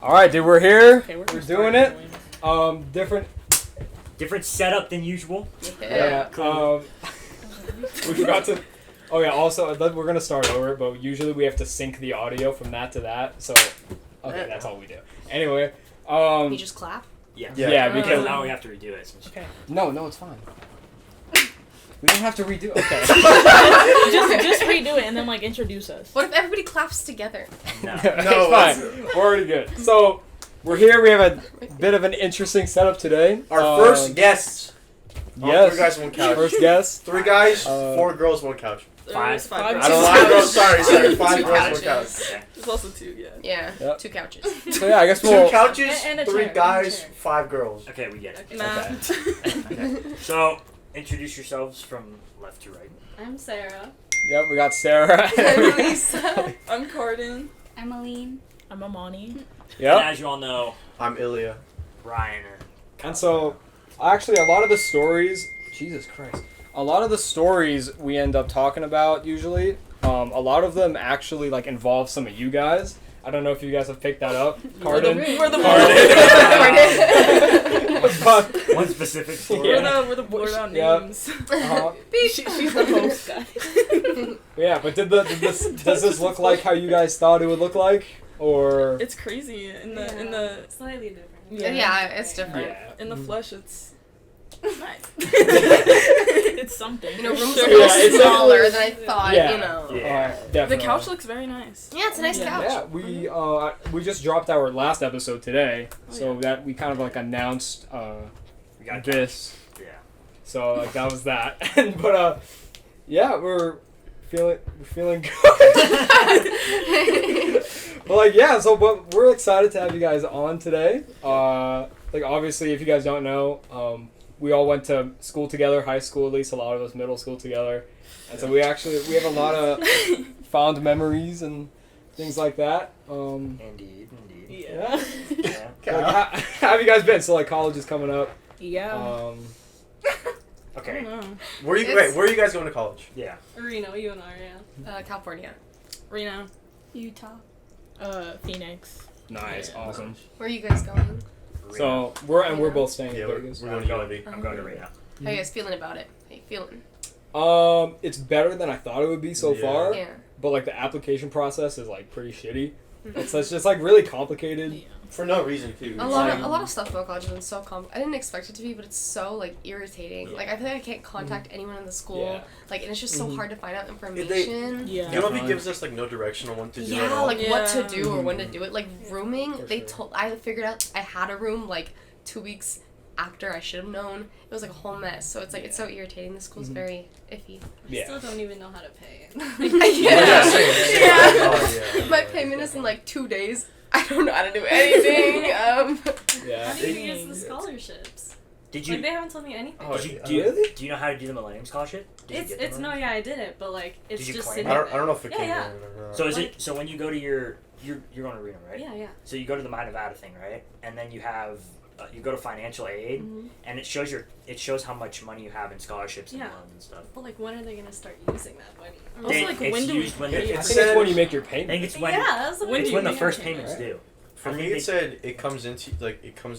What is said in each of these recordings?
All right, dude, we're here. Okay, we're doing it. Different setup than usual. Yeah. We forgot to. Oh yeah. Also, we're gonna start over, but usually we have to sync the audio from that to that. So, okay, that's all we do. Anyway. You just clap. Yeah, because now we have to redo it. Okay. No, it's fine. We don't have to redo it. Okay. just redo it and then introduce us. What if everybody claps together? No, it's fine. We're already good. So we're here. We have a bit of an interesting setup today. Our first guests. Yes. 3 guys, 1 couch. First guest. 3 guys, 4 girls, 1 couch. Five. I don't know. 5 girls. Sorry. 5 girls, 1 couch. Okay. There's also 2, yeah. Yeah. Yep. 2 couches. So yeah, I guess 2 we'll. couches, and a 3 chair, guys, and a chair. 5 girls. Okay, we get it. Nah. Okay. So, introduce yourselves from left to right. I'm Sarah. Yep, we got Sarah. I'm Lisa. I'm Carden. I'm Aline. I'm Amani. And Yep. as you all know, I'm Ilya. Ryan. And so, actually, a lot of the stories. Jesus Christ. A lot of the stories we end up talking about usually. A lot of them actually involve some of you guys. I don't know if you guys have picked that up. Carden. We're the One specific story. Yeah. We're the blurred out Yep. names. She's the host guy. Yeah, but does this look like how you guys thought it would look like, or? It's crazy in the slightly different. Yeah, it's different. Yeah. in the flesh. It's nice. It's something. You know, rooms Sure. are a little Yeah, it's smaller than I thought. Yeah. You know. Yeah. Definitely. The couch looks very nice. Yeah, it's a nice couch. Yeah, we just dropped our last episode today, so that we kind of announced We got this. Yeah. So that was that. But yeah, we're feeling good. But yeah, but we're excited to have you guys on today. Obviously, if you guys don't know, we all went to school together, high school at least, a lot of us middle school together, and so we have a lot of fond memories and things like that. Indeed. Yeah. Yeah. How have you guys been? So college is coming up. Yeah. I Okay. don't know. Where are you guys going to college? Yeah. Reno, you and Aria. California. Reno. Utah. Phoenix. Nice, awesome. Where are you guys going? So we're both staying Yeah, in we're Vegas. going to UNLV. I'm going to Reno. How you guys feeling about it? How you feeling? It's better than I thought it would be so Yeah. far. Yeah. But the application process is pretty shitty. It's just really complicated. Yeah. For no reason, too. A lot of stuff about college has been so I didn't expect it to be, but it's so irritating. Yeah. I feel like I can't contact anyone in the school. Yeah. And it's just so hard to find out they- information. Yeah. UNLV gives us no direction on what to do at Yeah, all. what to Yeah. do or when to do it. Rooming, For I figured out I had a room 2 weeks after I should have known. It was a whole mess. So it's it's so irritating. The school's very iffy. Yeah. Still don't even know how to pay it. Yeah, same. Yeah. Oh, yeah. My payment is in 2 days. I don't know how to do anything. Yeah. How do you use the scholarships? Did you? They haven't told me anything. Oh, Do you really? do you know how to do the Millennium Scholarship? Did you get the It's Millennium? no, yeah, I did it, but it's Did you just claim sitting it? I don't know if it Yeah, came yeah. in or not. So is it? So when you go to you're going to Reno, right? Yeah, yeah. So you go to the My Nevada thing, right? And then you have you go to financial aid, and it shows how much money you have in scholarships and Yeah. loans and stuff. Well, when are they gonna start using that money? Also, It's when do we used when pay they- it? I It's think it's when said- you make your I payment. think it's when Yeah, that's When it's do when you the make first it, payment's right? due. For I me, think it said it comes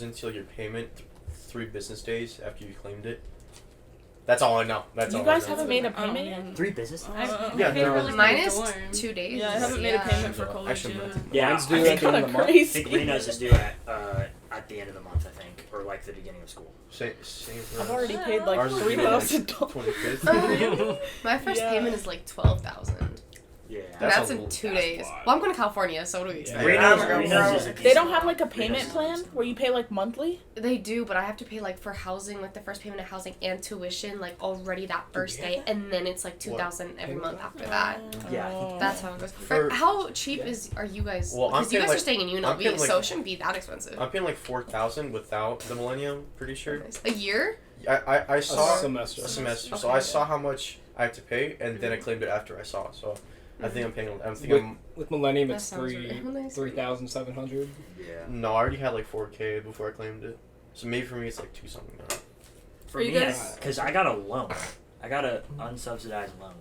into your payment 3 business days after you claimed it. That's all I know. That's all You guys I know. haven't made a Oh, payment yeah. yet? 3 business. I Yeah, paid for no. my Mine is dorm. 2 days. Yeah, I haven't made a payment for I college should yet. have. Yeah, Mine's due I at think, the end of the month. I think Crazy. Reno's is due at the end of the month, I think, or the beginning of school. Same for I've us. already paid Ours is due, $3,000. 25th. My first Yeah. payment is 12,000. Yeah. That's That's in 2 that's days. wild. Well, I'm going to California, so what do we expect? Yeah. Reno's is a They don't have decent a one. payment Reno's is a plan decent where you pay monthly? They do, but I have to pay for housing, the first payment of housing and tuition, already that first day, and then it's 2,000 every month after that. Yeah, I think That's how it goes. For- How cheap are you guys? Well, I'm Because you paying, guys are staying in I'm UNLV, paying, so it shouldn't be that expensive. I'm paying 4,000 without the Millennium. Pretty sure. A year? I saw semester. a semester. Okay. So I saw how much I had to pay, and then I claimed it after I saw. So I think I'm paying. I'm With, thinking. with Millennium, That it's sounds really nice. 3,700. Yeah. No, I already had 4K before I claimed it. So maybe for me it's 2 something now. For Are you me, guys- because I got a loan. I got a unsubsidized loan.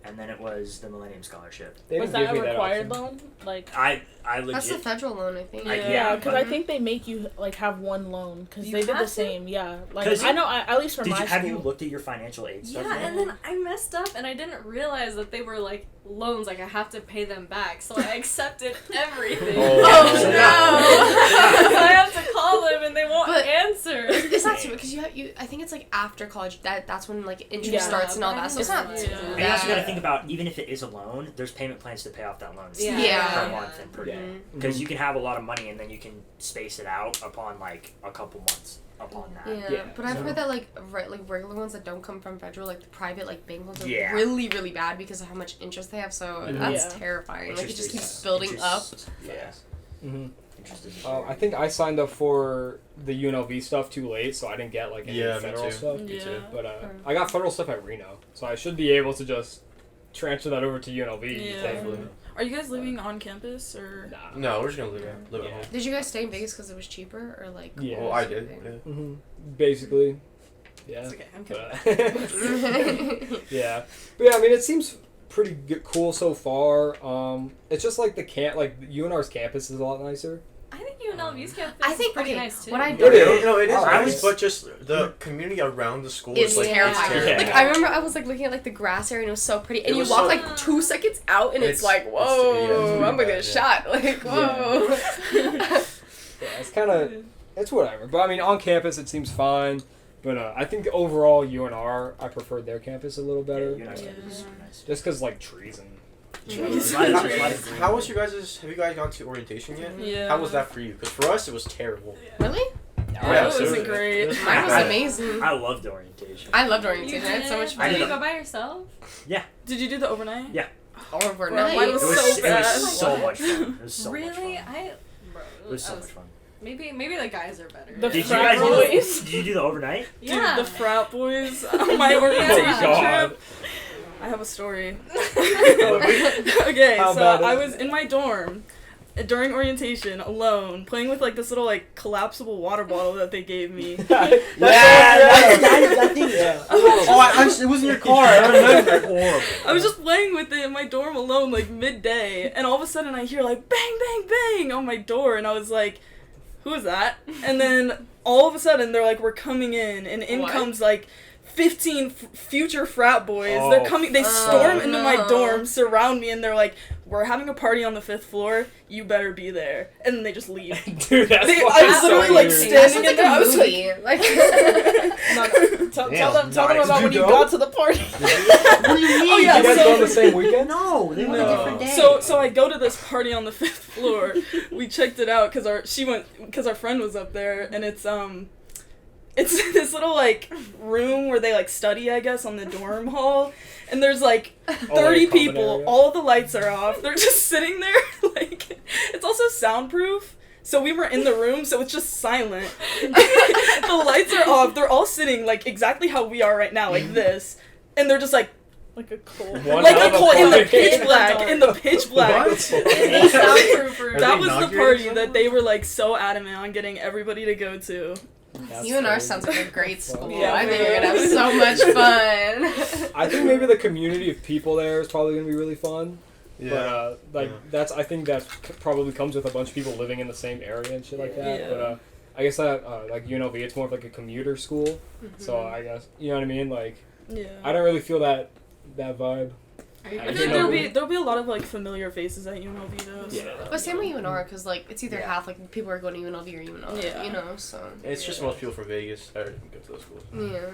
and then it was the Millennium Scholarship. They Was didn't that give a me required option. loan? Like. I That's the legit. federal loan, I think. Yeah, Because I but- think they make you like have one loan because You they did have the to? same. Yeah, like 'Cause I know. At least for Did my you school. have you looked at your financial aid stuff? Yeah, yet? and then I messed up and I didn't realize that they were like loans, like I have to pay them back. So I accepted everything. Oh, so So I have to call them and they won't But- answer. It's not too because you. I think it's like after college that's when like interest Yeah, starts and all but I that. So it's not didn't too know. And you also got to bad. think about, even if it is a loan, there's payment plans to pay off that loan. Yeah. Yeah. Per month and per Yeah. day. Mhm. Because you can have a lot of money and then you can space it out upon like a couple months upon that. Yeah, Yeah, but I've so- heard that like regular ones that don't come from federal, like the private like bank loans are Yeah. really bad because of how much interest they have. So Mhm. that's Yeah. terrifying. Like it Interest just is- keeps building up. interest- Yeah. Mm-hmm. Interest is I think I signed up for the UNLV stuff too late, so I didn't get like any Yeah, me federal too. stuff. Yeah. But I got federal stuff at Reno, so I should be able to just transfer that over to UNLV. Yeah. thankfully. Are you guys living on campus or? Nah. No, we're just gonna live at Yeah. home. Did you guys stay in Vegas because it was cheaper or like? Yeah. Well, I did. Yeah. Mm-hmm. Basically, yeah. It's okay, I'm coming But, back. yeah, but yeah, I mean, it seems pretty good, cool so far. It's just like UNR's campus is a lot nicer. I think UNLV's campus I is think pretty okay. nice too. What I It don't is. No, it is Oh, nice, was- but just the community around the school It's is like terrifying. Yeah. Like I remember I was like looking at like the grass area and it was so pretty. And It you was walk so- like 2 seconds out and it's like, it's whoa, really I'm gonna get bad, shot. Like, whoa. Yeah, it's kind of it's whatever. But I mean, on campus it seems fine. But I think overall UNR, I preferred their campus a little better. Yeah, Yeah. campus is super nice. Just because like trees and. Trees. A lot of green. How was your guys'? Have you guys gone to orientation yet? Yeah. How was that for you? Because for us, it was terrible. Really? Yeah, it so wasn't it- great. Mine was I- amazing. I loved orientation. I loved You orientation. I had so much I Did fun. you did go by yourself? Did you do the overnight? Yeah. Overnight. mine was It was so bad. so much fun. It was so really? much fun. Bro, It was so much fun. Maybe the guys are better. The Did you frat guys do the, boys. did you do the overnight? Dude, yeah. the frat boys on my orientation Oh, God. trip. I have a story. Okay, How so bad I is was in my dorm during orientation alone, playing with like this little like collapsible water bottle that they gave me. that thing. Yeah. Oh, it was in your car. I remember. Horrible. I was just playing with it in my dorm alone, like midday, and all of a sudden I hear like bang, bang, bang on my door, and I was like, "Who is that?" And then all of a sudden they're like, "We're coming in," and in What? comes like 15 future frat boys. Oh, They're coming. They storm into my no. dorm, surround me, and they're like, "We're having a party on the 5th floor. You better be there." And then they just leave. Dude, that's They- fucking I was so literally, like, weird. standing That sounds in there, I like a was like- movie. Like, Tell Damn, them nice. about Did when you you go? got to the party. What do you mean? Oh, yeah, you guys so- go on the same weekend? No, they went No. a different day. So I go to this party on the 5th floor. We checked it out because our friend was up there, and it's this little like room where they like study, I guess, on the dorm hall, and there's like 30 like, common people. area? All of the lights are off. They're just sitting there. Like it's also soundproof. So we were in the room, so it's just silent. The lights are off. They're all sitting like exactly how we are right now, like this, and they're just like a coal, One like hell a of a coal in the party. pitch black, in the pitch black. What? Soundproofer. Are That they was the inaugurating party something? that they were like so adamant on getting everybody to go to. That's UNR crazy. sounds like a great school. Yeah, I think bro. you're gonna have so much fun. I think maybe the community of people there is probably gonna be really fun. Yeah. But Yeah. I think that probably comes with a bunch of people living in the same area and shit like that. Yeah. But I guess that like UNLV, it's more of like a commuter school. So I guess you know what I mean. Like Yeah. I don't really feel that vibe. I I feel like UNLV. there'll be a lot of like familiar faces at UNLV though. So. Yeah. But same with UNR, because like it's either Yeah. half like people are going to UNLV or UNR. Yeah. You know, so It's just most people from Vegas go to those schools. yeah.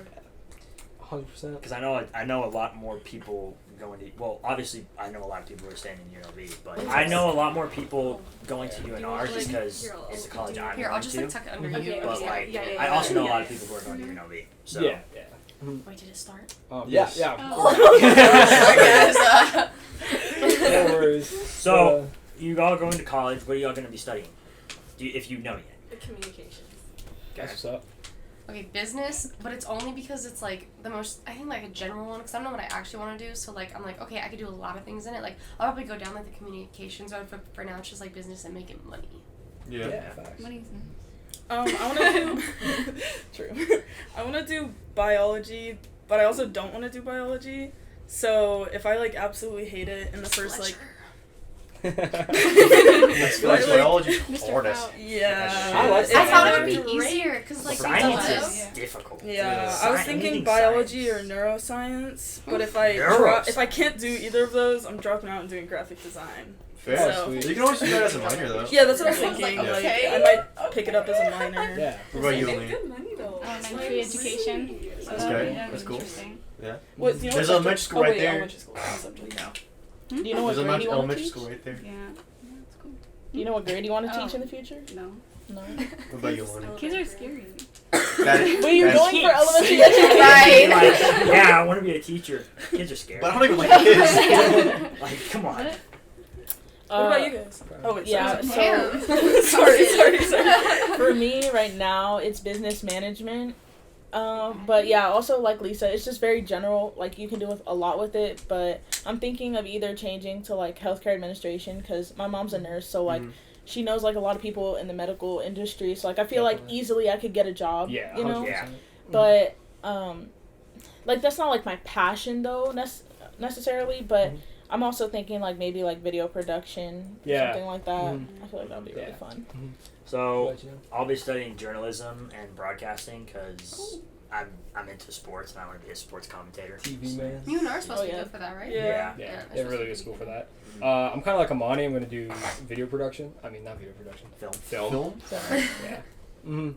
100%. Because I know a lot more people going to. Well, obviously, I know a lot of people who are staying in UNLV, but I know a lot more people going to UNR just because it's the college I'm Here, going I'll just to. like tuck it under Okay, you. But yeah, like, yeah, yeah, I also know a yeah. lot of people who are going to UNLV. So Yeah. Wait, did it start? Yes. Yeah. Of Oh. course. No worries. So you all going to college. What are y'all going to be studying? If you know yet. The communications. That's what's up. Okay, business, but it's only because it's like the most, I think like a general one, because I don't know what I actually want to do. So like, I'm like, okay, I could do a lot of things in it. Like, I'll probably go down like the communications road, but for now it's just like business and making money. Yeah. Facts. I want to do. True. I want to do biology, but I also don't want to do biology. So if I like absolutely hate it in the first like That's Like, biology's Mr. hard as. Fout. yeah, I like it's I thought it either- would be easier because like Science does. is difficult. Yeah, I was thinking Anything biology science. or neuroscience, but if I Neuroscience. if I can't do either of those, I'm dropping out and doing graphic design. Fair. So- You can always do that as a minor though. Yeah, that's what I was I was thinking. like, Like, okay. I might pick it up as a minor. Yeah. What about you, Aline? Good money though. Elementary education. So That's good. yeah, That's cool. interesting. What, you know There's what elementary subject- school right wait, there. Elementary school. What subject? Hmm? Do you know what There's grade you want to elementary teach? school right there. Yeah. Yeah, it's cool. Do you know what grade you want to Oh. teach in the future? No. No. What about you, Aline? Kids are scary. But you're That's- going for elementary Right. education. Like, yeah, I want to be a teacher. Kids are scared. But I don't even like kids. Like, come on. What? What about you guys? Oh wait, yeah, sorry. Damn. sorry. For me, right now, it's business management. But yeah, also like Lisa, it's just very general. Like you can do a lot with it. But I'm thinking of either changing to like healthcare administration because my mom's a nurse, so like she knows like a lot of people in the medical industry. So like I feel like Definitely. easily I could get a job. Yeah. You know. 100%. Yeah. But like that's not like my passion though necessarily. But I'm also thinking like maybe like video production, Yeah. something like that. Mhm. I feel like that'd be really Yeah. fun. So I'll be studying journalism and broadcasting because I'm into sports and I want to be a sports commentator. TV man. You and I are supposed Oh, to be yeah. good for that, right? Yeah. Yeah. Yeah, Yeah, they're really good school for that. I'm kind of like Amani. I'm going to do video production. I mean, not video production. Film. Film? So, Yeah. Mm-hmm.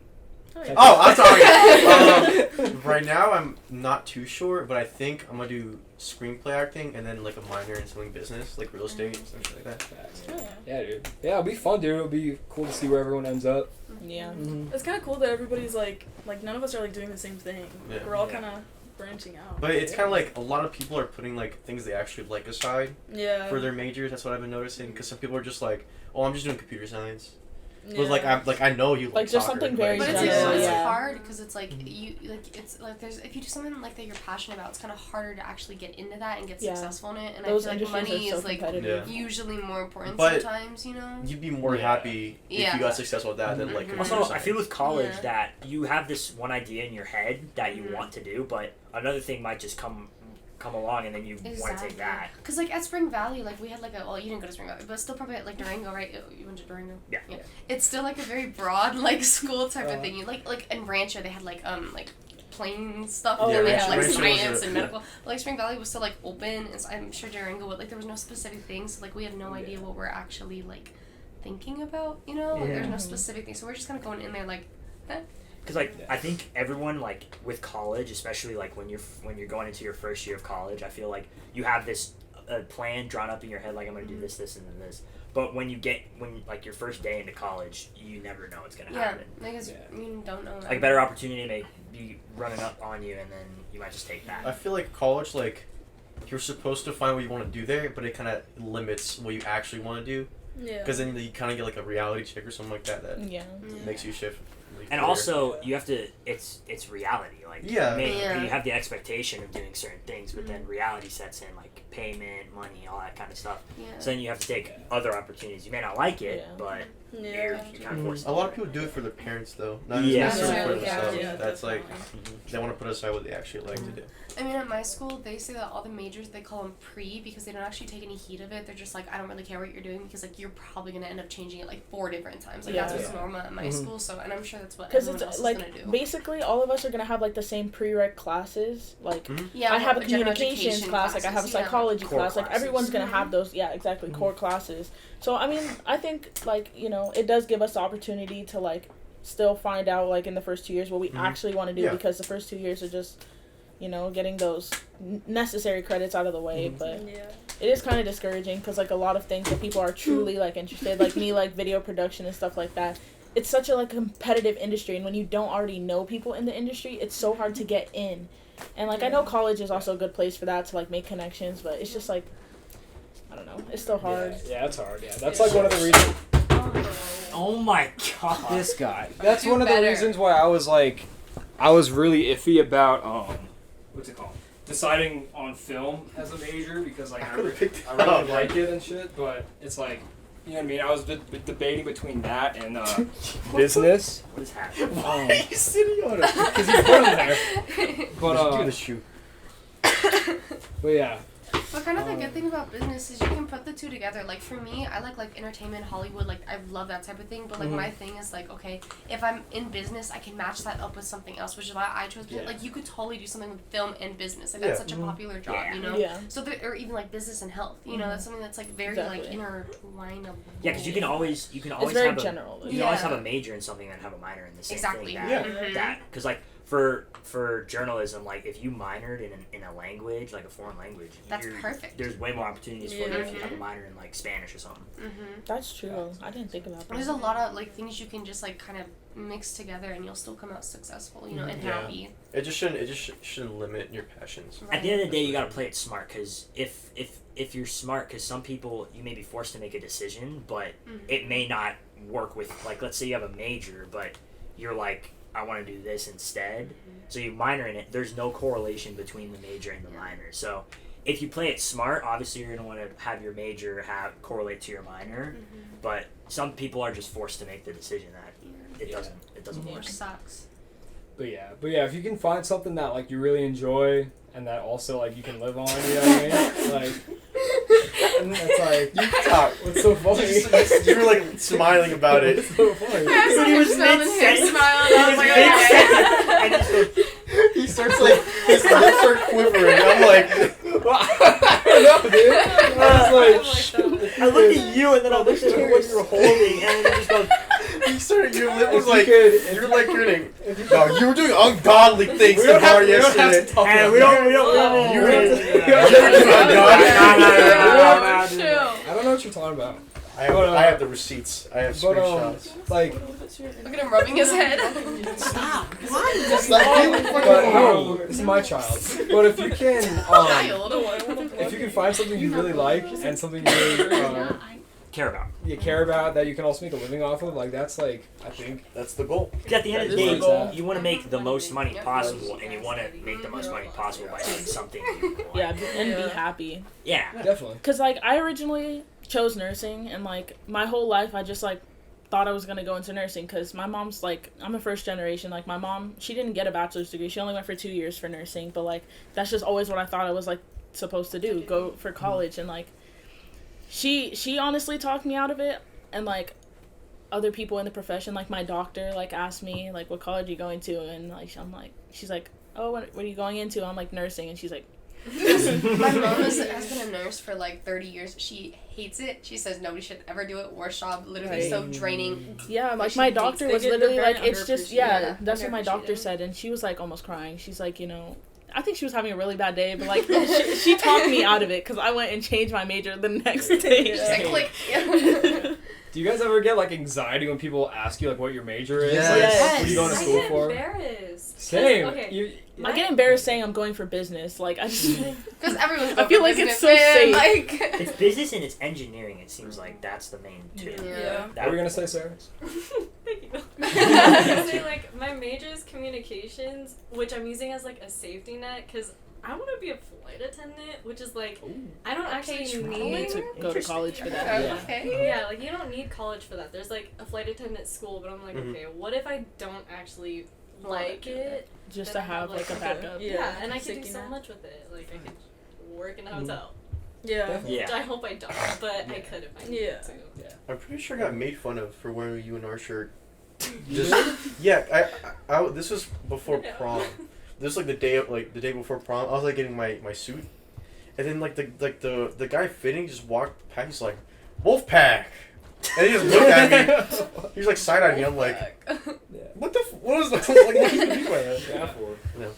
Oh, I'm sorry. Right now, I'm not too sure, but I think I'm gonna do screenplay acting and then like a minor in something business, like real estate and stuff like that. oh, yeah. Yeah, dude. Yeah, it'll be fun, dude. It'll be cool to see where everyone ends up. Yeah. Mm-hmm. It's kind of cool that everybody's like none of us are like doing the same thing. Like, Yeah. we're all Yeah. kind of branching out. But it's kind of like a lot of people are putting like things they actually like aside Yeah. for their majors. That's what I've been noticing. Because some people are just like, "Oh, I'm just doing computer science." Yeah. But I know you Like, just soccer, something very But general, it's yeah. hard because it's like it's like there's if you do something like that you're passionate about, it's kind of harder to actually get into that and get Yeah. successful in it. And Those I feel like industries money are so is like competitive. Yeah. usually more important But- sometimes, you know. You'd be more Yeah. happy if Yeah. you got successful at that than like Mhm. computer Also, I science. feel with college Yeah. that you have this one idea in your head that you Mhm. want to do, but another thing might just come along and then you want to take that. Because like at Spring Valley, like we had like you didn't go to Spring Valley, but still probably at like Durango, right? You went to Durango. Yeah. It's still like a very broad like school type of Uh. thing. You like in Rancho they had like plane stuff. Oh, to do, yeah, they had like Rancho was science a- and medical. But, like Spring Valley was still like open, and so I'm sure Durango would like there was no specific things. So, like we have no idea what we're actually like thinking about. You know, like, there's no Yeah. specific thing. So we're just kind of going in there like. Because like I think everyone like with college, especially like when you're going into your first year of college, I feel like you have this plan drawn up in your head, like I'm gonna do this, and then this. But when like your first day into college, you never know what's gonna Yeah, happen. because Yeah. you don't know. Like a better opportunity may be running up on you, and then you might just take that. I feel like college, like, you're supposed to find what you want to do there, but it kind of limits what you actually want to do. Yeah. Because then you kind of get like a reality check or something like that Yeah. makes you shift. And also, you have to. It's reality. Like Yeah. Yeah. you have the expectation of doing certain things, but then reality sets in, like payment, money, all that kind of stuff. Yeah. So then you have to take other opportunities. You may not like it, Yeah. but Yeah. you're kind of forced. A lot of people do it for their parents though, not Yeah. necessarily for Yeah. themselves. Yeah, That's like definitely. they want to put aside what they actually like to do. I mean, at my school, they say that all the majors, they call them pre because they don't actually take any heat of it. They're just like, I don't really care what you're doing because, like, you're probably going to end up changing it, like, 4 different times. Like, that's Yeah. what's normal at my Mhm. school, so, and I'm sure that's what Because everyone else it's is like going to do. basically all of us are gonna have like the same prereq classes. Like Yeah, I have a well, general communications education class, like I have a classes, yeah. psychology Core class. Like classes. everyone's gonna have those. Yeah, exactly. Core classes. So I mean, I think like it does give us the opportunity to like still find out like in the first 2 years what we actually want to do Yeah. because the first 2 years are just getting those necessary credits out of the way. But Yeah. it is kind of discouraging because like a lot of things that people are truly like interested, like me, like video production and stuff like that. It's such a like competitive industry, and when you don't already know people in the industry, it's so hard to get in. And like I know college is also a good place for that to like make connections, but it's just like I don't know, it's still hard. Yeah, it's hard. Yeah, that's like one of the reasons. Oh my god! This guy. That's Do one of the better. reasons why I was really iffy about what's it called? Deciding on film as a major because like I could've picked it really up. like it and shit, but it's like you know what I mean. I was debating between that and business. What is happening? Why are you sitting on it? Because you put him there. But Just give it a shoot. But yeah. But kind of the good thing about business is you can put the two together. Like for me, I like entertainment, Hollywood. Like I love that type of thing. But like my thing is like, okay, if I'm in business, I can match that up with something else, which is why I chose business. Like you could totally do something with film and business. Like that's such a popular job, you know. Yeah. So or even like business and health. You know, that's something that's like very like intertwinable. Yeah, because you can always It's very have general. you can always have a major in something and have a minor in the same Exactly. thing. That because like for journalism, like if you minored in a language, like a foreign language, That's perfect. There's way more opportunities for you if you have a minor in like Spanish or something. That's true. I didn't think about that. There's a lot of like things you can just like kind of mix together and you'll still come out successful, you know, and happy. It just shouldn't limit your passions. Right. At the end of the day, you gotta play it smart because if you're smart, because some people you may be forced to make a decision, but it may not work with like let's say you have a major, but you're like I want to do this instead, so you minor in it. There's no correlation between the major and the minor, so. If you play it smart, obviously you're gonna want to have your major correlate to your minor, but some people are just forced to make the decision that it doesn't work. Which sucks. But yeah, if you can find something that like you really enjoy and that also like you can live on, you know what I mean? Like, and it's like You talk. what's so funny? You were like smiling about it. It's so funny. He was mid-sentence. He starts like his lips start quivering. I'm like, Well, I don't know, dude. I was like, I looked at you and then I looked at what you were holding, and then it just goes. you started. Your lip was If you like could- you're like grinning. No, you were doing ungodly things we to don't have, Bar we don't have to yesterday. talk And about we that. don't. You We were don't have to- No. I don't know what you're talking about. I have the receipts. I have But screenshots. like, Look at him rubbing his head. Stop. It's like you but no, this is my child. But if you can, Child. if you can find something you really like and something you really Care about. you care about that you can also make a living off of, like that's like I think That's the goal. Because at the end of the That is day, the goal. you want to make the most money possible, and you want to make the most money possible by doing something you like. Yeah, and be happy. Yeah. definitely. Cause like I originally chose nursing, and like my whole life I just like thought I was gonna go into nursing. Cause my mom's like I'm a first generation. Like my mom, she didn't get a bachelor's degree. She only went for 2 years for nursing. But like that's just always what I thought I was like supposed to do. Go for college, and like she honestly talked me out of it, and like other people in the profession, like my doctor, like asked me like what college are you going to, and like she's like, oh, what are you going into? I'm like nursing, and she's like. My mom has been a nurse for like 30 years. She hates it. She says nobody should ever do it. Worst job, literally so draining. Yeah, like she my hates doctor it. was They're literally very like, it's just, underappreciated. that's what my doctor Underappreciated. said, and she was like almost crying. She's like, you know, I think she was having a really bad day, but like she talked me out of it because I went and changed my major the next day. She's like, click. Do you guys ever get like anxiety when people ask you like what your major is? Yes. Like, Yes. what are you going to I school get for? embarrassed. Same. Okay. I get embarrassed saying I'm going for business. Like I just, Because everyone's I feel like it's so safe. Like, It's business and it's engineering. It seems like that's the main two. Yeah. What were you gonna say, Sarah? Thank you. I was gonna say, like, my major is communications, which I'm using as, like, a safety net, because I want to be a flight attendant, which is, like, I don't actually you need need to go to college for that. Yeah. Okay. Yeah, like, you don't need college for that. There's, like, a flight attendant school, but I'm like, okay, what if I don't actually like it? just Then to I have like a backup. Yeah, and I could do safety so net. much with it. Like, I could work in a hotel. Yeah. Which I Yeah. hope I don't, but I could if I needed Yeah. to. I'm pretty sure I got made fun of for wearing a UNR shirt. Just yeah, I this was before Yeah. prom. This was like the day before prom. I was like getting my suit, and then like the guy fitting just walked past. He's like, Wolfpack, and he just looked at me. He was like side eyeing me. I'm like, what the what was that? Like, what do you mean by that? Yeah, for. No.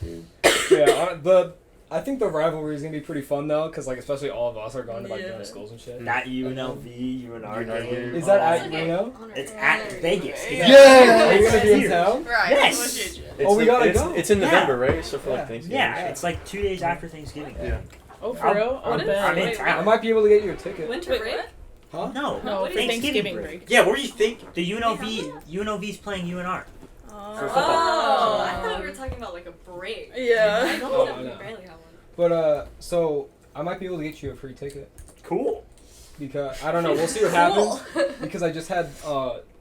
Yeah, I think the rivalry is gonna be pretty fun though, cause like especially all of us are going to like Yeah. different schools and shit. That UNLV, UNR UNR game. game. Is that Oh, at Reno? It's at Vegas. It's Yeah. at- Are you it's gonna be in here. town? Right. Yes. It's Oh, we gotta it's, go. It's in Yeah. November, right? So for Yeah. like Thanksgiving. Yeah, it's like 2 days after Thanksgiving. Yeah. Oh, for I'm- real? I'm I bet. I'm in Wait, I town. might be able to get you a ticket. Winter Wait, break? what? Huh? No, No, what for is Thanksgiving break. Yeah. What were you thinking? The UNLV's playing UNR. For football. Oh, I thought we were talking about like a break. I Yeah. don't Oh, know. We no. barely have one. But so I might be able to get you a free ticket Cool. because I don't know. We'll see what happens. Because I just had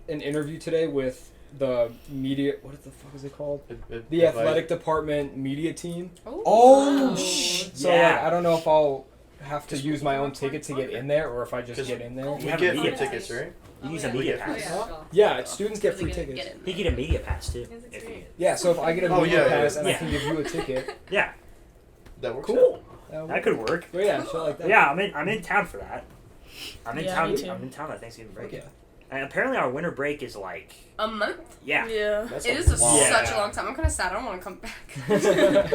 an interview today with the media. What the fuck is it called? It- The athletic department media team. Oh. So Yeah. like, I don't know if I'll have to use my own ticket to get in there, or if I just get in there. You We have get a free media tickets, pass. right? You use a We media get pass. Yeah, students get free Really good. tickets. Get in You there. get a media pass too. Yes, it's If great. you, Yeah, so if I get a Oh, media yeah, pass yeah. and I can give you a ticket, yeah, That works. cool. that could work. But yeah, shit like that. Yeah, I'm in town for that. I'm in Yeah, town. me too. I'm in town on Thanksgiving break. Fuck yeah. And apparently our winter break is like A month? yeah. Yeah. That's It is long. such a long time. I'm kind of sad. I don't want to come back.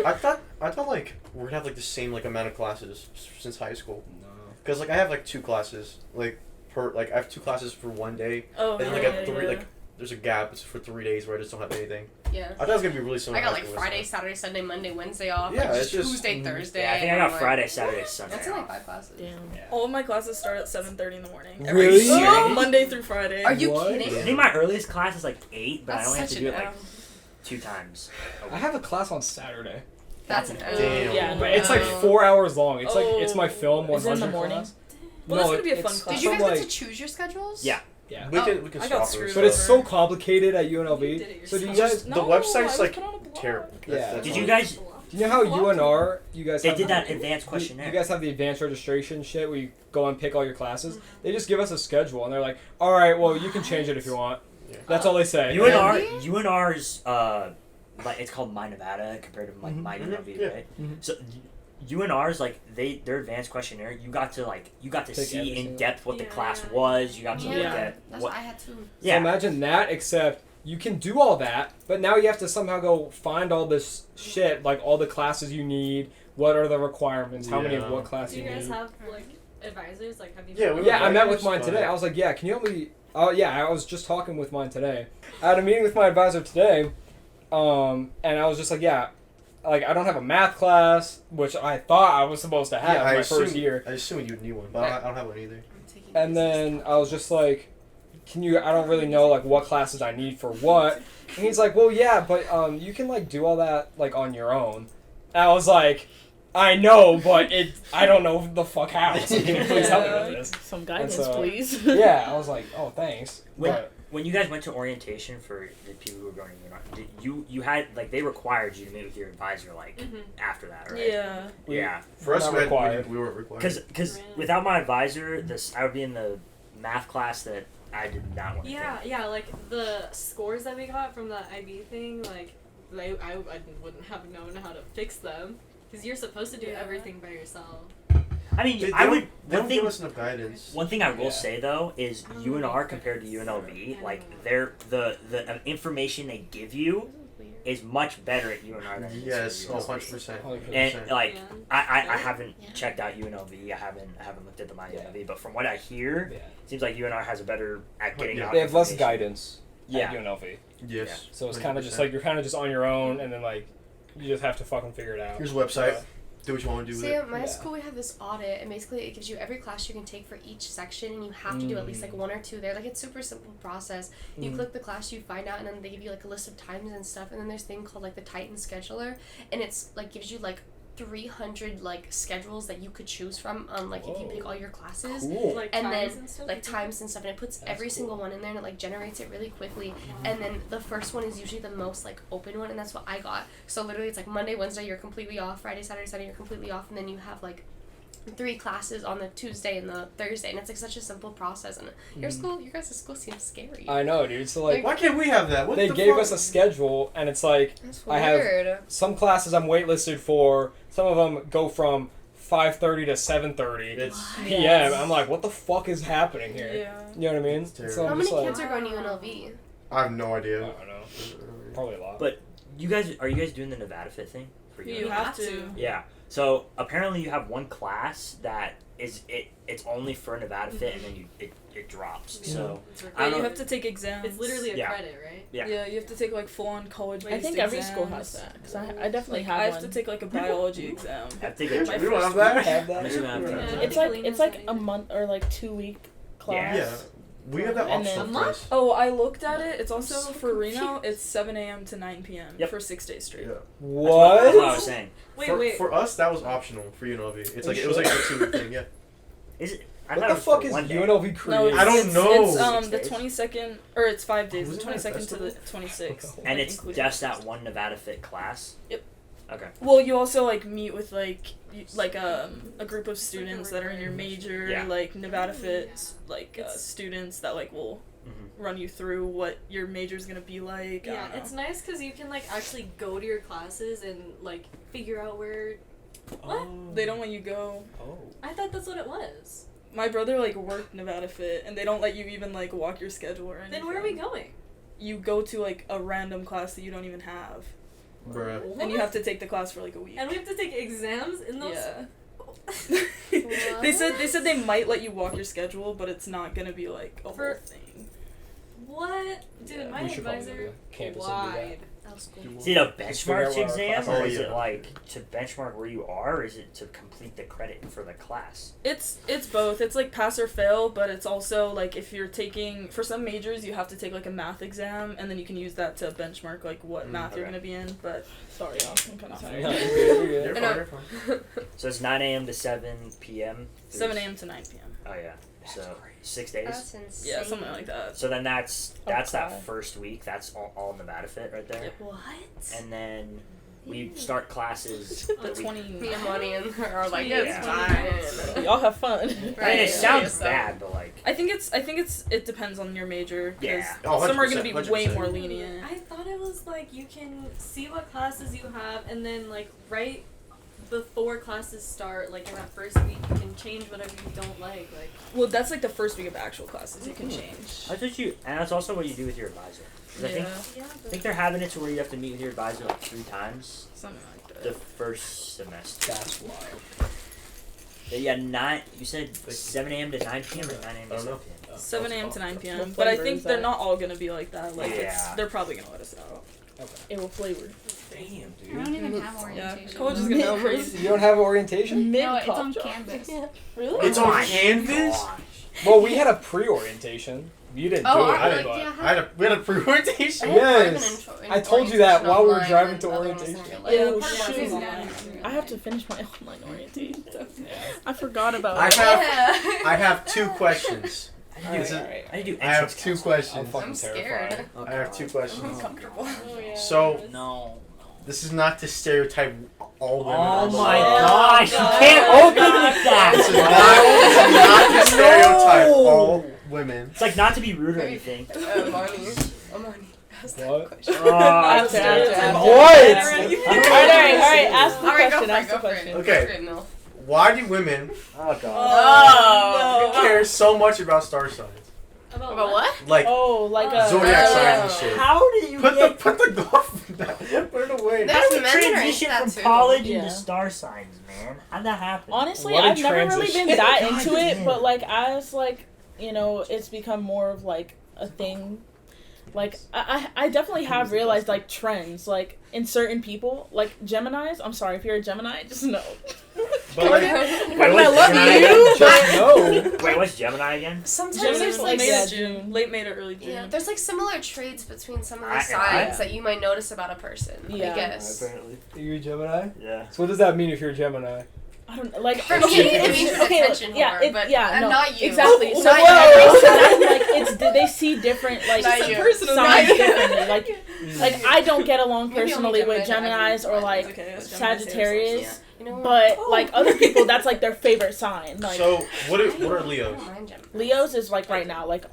I thought like we're gonna have like the same like amount of classes since high school. No. Cause like I have like 2 classes like per like I have 2 classes for one day, Oh, and then like yeah, at 3 yeah. like there's a gap for 3 days where I just don't have anything. Yeah. I thought it was gonna be really similar. I got to like high school, Friday, that's Saturday, Sunday, Monday, Wednesday off. Yeah, like it's just- Tuesday, Thursday. Yeah, I think I and got I'm Friday, Saturday, Sunday. That's only off. 5 classes. Damn. All my classes start at 7:30 in the morning. Really? Oh, Monday through Friday. Are you What? kidding? I think my earliest class is like 8, but That's I only have to such do an it like Um, 2 times. a I week. have a class on Saturday, That's an Damn. Yeah, but it's like 4 hours long. It's like it's my film Is it 100 in the morning? class. Well, that's gonna be a it's- fun it's class. Did you from, guys get like- to choose your schedules? Yeah. Yeah. We Oh, can I got swap screwed those. But it's so over. complicated at UNLV. You did it So do you yourself. guys? The No, website's, I was like, put on a blog. terrible. Yeah. That's Did all. you guys? Do you know how UNR? You guys They have did the- that advanced You questionnaire. guys have the advanced registration shit where you go and pick all your classes. They just give us a schedule and they're like, all right, well, you can change it if you want. Yeah. That's all they say. UNR's like it's called My Nevada compared to like Mhm. My Mhm. UNLV, Yeah. right? Mhm. So UNR's like their advanced questionnaire. You got to Take every see in single- depth what the Yeah. class was. You got to Yeah. look at That's what. what I had to. So Yeah. imagine that, except you can do all that, but now you have to somehow go find all this shit, like all the classes you need, what are the requirements, how many of Yeah. what class Do you you guys need. have like advisors? Like, have you? Yeah, we Yeah, I met with advisors, mine today. but- I was like, yeah, can you help me? Oh, yeah, I was just talking with mine today. I had a meeting with my advisor today, and I was just like, yeah, like I don't have a math class, which I thought I was supposed to have Yeah, I my assume, first year. I assume you'd need one, but I don't have one either. I'm taking And business. then I was just like, I don't really know like what classes I need for what. And he's like, well, yeah, but you can like do all that like on your own. And I was like, I know, but I don't know the fuck how. So can you please help me with this? Some guidance, so- please. Yeah, I was like, oh, thanks. When, But when you guys went to orientation for the people who were going to you had like they required you to meet with your advisor like Mhm. after that, right? Yeah. Yeah. For us, Not we required. weren't required. Because Really? without my advisor, I would be in the math class that I did not want to Yeah, yeah, like the scores that we got from the IB thing, like I wouldn't have known how to fix them because you're supposed to do Yeah. everything by yourself. I mean, They I don't- would. They One don't give thing, us enough guidance. one thing I will Yeah. say though is UNR compared to UNLV, like the information they give you is much better at UNR than it is Yes, at UNLV. 100%. 100%. And like Yeah. I haven't Yeah. checked out UNLV. I haven't looked at the my Yeah. UNLV, but from what I hear, yeah. it seems like UNR has a better at getting Yeah. out. They have less information. guidance Yeah. at UNLV. Yes. So it's kind of just 100%. like you're kind of just on your own, and then like you just have to fucking figure it out. Here's a website. Do what you want to do with See, it. at my Yeah. school we have this audit, and basically it gives you every class you can take for each section, and you have to do at least like 1 or 2 there. Like it's super simple process. You click the class you find out, and then they give you like a list of times and stuff. And then there's a thing called like the Titan scheduler, and it's like gives you like 300 like schedules that you could choose from. Like if you pick all your classes. Cool. Like And times then, and stuff. like times and stuff, and it puts That's every cool. single one in there, and it like generates it really quickly. And then the first one is usually the most like open one, and that's what I got. So literally, it's like Monday, Wednesday you're completely off, Friday, Saturday, Sunday you're completely off, and then you have like 3 classes on the Tuesday and the Thursday, and it's like such a simple process. And your school, your guys' school seems scary. I know, dude. So like Why can't we have that? What they the gave fuck? us a schedule, and it's like That's I have weird. some classes I'm waitlisted for. Some of them go from 5:30 to 7:30 It's p.m. Yes. I'm like, what the fuck is happening here? Yeah. You know what I mean? It's terrible. So How I'm many just like, kids are going to UNLV? I have no I idea. don't know. Probably a lot. But you guys are you guys doing the Nevada Fit thing for you? You have to. Yeah. So apparently you have one class that is it's only for Nevada Fit, and then it drops. So It's I Yeah, don't you know. have to take exams. It's literally a Yeah. credit, right? Yeah. You have to take like full on college. I think every school has that because I definitely Like, have I have one. to take like a biology exam. I have to take My a We don't first have that. week. Have that? I'm assuming I have to- Yeah. It's I like think it's like Alina's a not month or like 2-week class. Yeah. We have that And optional then- price. Oh, I looked at it. It's also So for Reno. confused. It's 7 a.m. to 9 p.m. Yep. for 6 days straight. Yeah. That's what I What? was saying. Wait, for, wait. for us, that was optional for UNLV. It's like it was like a 2-week thing. Yeah. Is it? I What thought the it was fuck for is one day. UNLV No, creative? I don't know. It's the 6 days? 22nd, or it's 5 days. The Wasn't that 22nd to the festival? 26th. And like, it's including just that Christmas. one Nevada Fit class? Yep. Okay. Well, you also like meet with like a group of students that are in your major, Yeah. like Nevada Fit, like It's- students that like will Mm-hmm. run you through what your major's gonna be like. I Yeah, don't know. it's nice because you can like actually go to your classes and like figure out where. What? They don't let you go. Oh. I thought that's what it was. My brother like worked Nevada Fit, and they don't let you even like walk your schedule or anything. Then where are we going? You go to like a random class that you don't even have, Bruh. and you have to take the class for like a week. And we have to take exams in those. Yeah. What? they said they might let you walk your schedule, but it's not gonna be like a For- whole thing. What? Dude, Yeah, my we should probably go advisor to campus and do that. lied. That was cool. Is it a Just figure out benchmark what our exam, class or is. is Oh, it yeah. like to benchmark where you are, or is it to complete the credit for the class? It's both. It's like pass or fail, but it's also like if you're taking for some majors you have to take like a math exam, and then you can use that to benchmark like what math you're okay. gonna be in. But sorry, y'all, I'm kind of tired. No, you're good, you're You're good. I know. fine, you're fine. So it's 9 a.m. to 7 p.m. 7 a.m. to 9 p.m. Oh yeah. So 6 days. That's insane. Yeah, something like that. So then that's Okay. that first week. That's all Nevada Fit right there. Yep. What? And then we start classes. The the week- 20. Me and Amani and her are like, Yeah. it's fine. Y'all have fun. I mean, Right, it sounds so- bad, but like, I think it depends on your major. 'Cause Yeah. Oh, some are gonna 100%, be 100%. way more lenient. I thought it was like you can see what classes you have, and then like right before classes start, like in that first week, you can change whatever you don't like. Like Well, that's like the first week of actual classes. You can change. that's what you, and that's also what you do with your advisor. 'Cause I Yeah, think yeah, I think they're having it to where you have to meet with your advisor like 3 times something like the that. first semester. That's wild. Yeah, 9. You said 7 a.m. to 9 p.m. or 9 a.m. I to don't know. 7 p.m. 7 a.m. to 9 p.m. What But I flavor think is they're that? not all gonna be like that. Like Yeah. they're probably gonna let us out. It will flavor. Damn, I dude. don't even have Yeah, orientation. college is gonna No, be crazy. You don't have orientation? Mid No, it's on job. Canvas. Really? It's on Canvas? Well, we had a pre-orientation. You didn't Oh, do it, I but like, yeah. We had a pre-orientation. Yes. I told you that while we were driving to orientation. Yeah, Oh, part of ours shoot. is online. I have to finish my online orientation. I forgot about I it. have I have 2 questions. I need to do, Alright. I need to do I have entrance 2 counseling. I'm questions. fucking I'm terrified. scared. Oh, I have God. 2 questions. Uncomfortable. Oh, yeah. So No. this is not to stereotype all women. Oh or my so. gosh, you God. can't open with This is that. not to stereotype all women. It's like not to be rude or anything. Amani. Ask that What? question. After. What? Alright, ask the Alright, go question, for ask it, the go for it. question. Okay. Great, no. Why do women Oh god. Oh, care so much about star signs? About About what? Like Oh, like a zodiac signs and shit. How did you Put get the golf down. Put it away. There's how did men you that are transition into from that too. college Yeah. into star signs, man? How'd that happen? Honestly, What a I've never really transition. been that God into it, damn. but like as like it's become more of like a thing. Like I definitely have realized like trends like in certain people like Geminis. I'm sorry if you're a Gemini, just know. But like, Wait, I what's love Gemini you. again? Just no. Wait, what's Gemini again? Sometimes Gemini's there's like like yeah, June, late May to early June. yeah, there's like similar traits between some of the I- signs that you might notice about a person. Yeah. I guess. Apparently. You're a Gemini? Yeah. So what does that mean if you're a Gemini? I don't like For okay, me, it it's- means okay, attention yeah, whore, but no, not you. exactly. Oh, So not every you. sign, like it's they see different like Not you. signs Not you. differently. Like I don't get along Maybe personally only with Gemini Geminis or like Okay, that's Gemini Sagittarius. Sagittarius. You know what? But like other people, that's like their favorite sign. Like so what are I Leos? don't mind Gemini. Leo's is like right now, like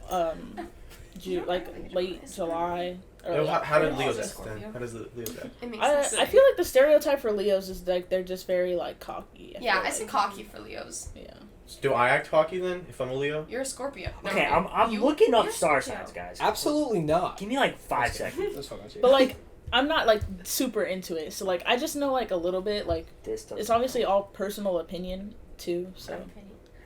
like late July. Or How did early Leos August. act then? How does the Leos act? It makes I sense. feel like the stereotype for Leos is like they're just very like cocky. Yeah, feel I like. say cocky for Leos. Yeah. Do I act cocky then if I'm a Leo? You're a Scorpio. No, Okay, you- I'm you- looking up you're star Scorpio. signs, guys. Absolutely not. Give me like 5 seconds. That's fucking cheap. But like I'm not like super into it, so like I just know like a little bit. Like This doesn't. it's obviously all personal opinion too. So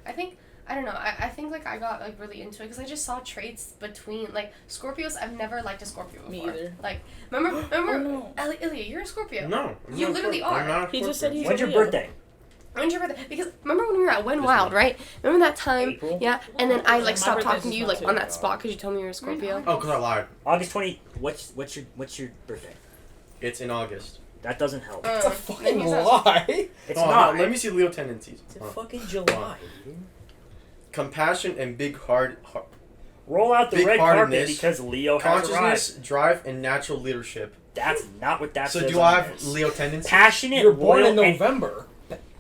I think I don't know. I think like I got like really into it because I just saw traits between like Scorpios. I've never liked a Scorpio before. Me either. Like remember Oh, no. Ilya, you're a Scorpio. No. I'm You not a literally Scorpio. are. I'm not a He just Scorpio. said he's When's a your Leo. birthday? When's your birthday? Because remember when we were at When This Wild, month. right? Remember that time? April? Yeah. And then I My like stopped birthday's talking to you this like month, on too. that spot because you told me you were a Scorpio. Oh, because I lied. August 20. What's your birthday? It's in August. That doesn't help. It's a then fucking he's not- lie. It's Oh, not. Let me see Leo tendencies. It's Hold on. fucking July, dude. compassion and big heart, Roll out the red carpet Big-heartedness, because Leo has consciousness, arrived. drive, and natural leadership. That's not what that So says do on I have this. Leo tendencies? Passionate, You're born loyal, in and- November.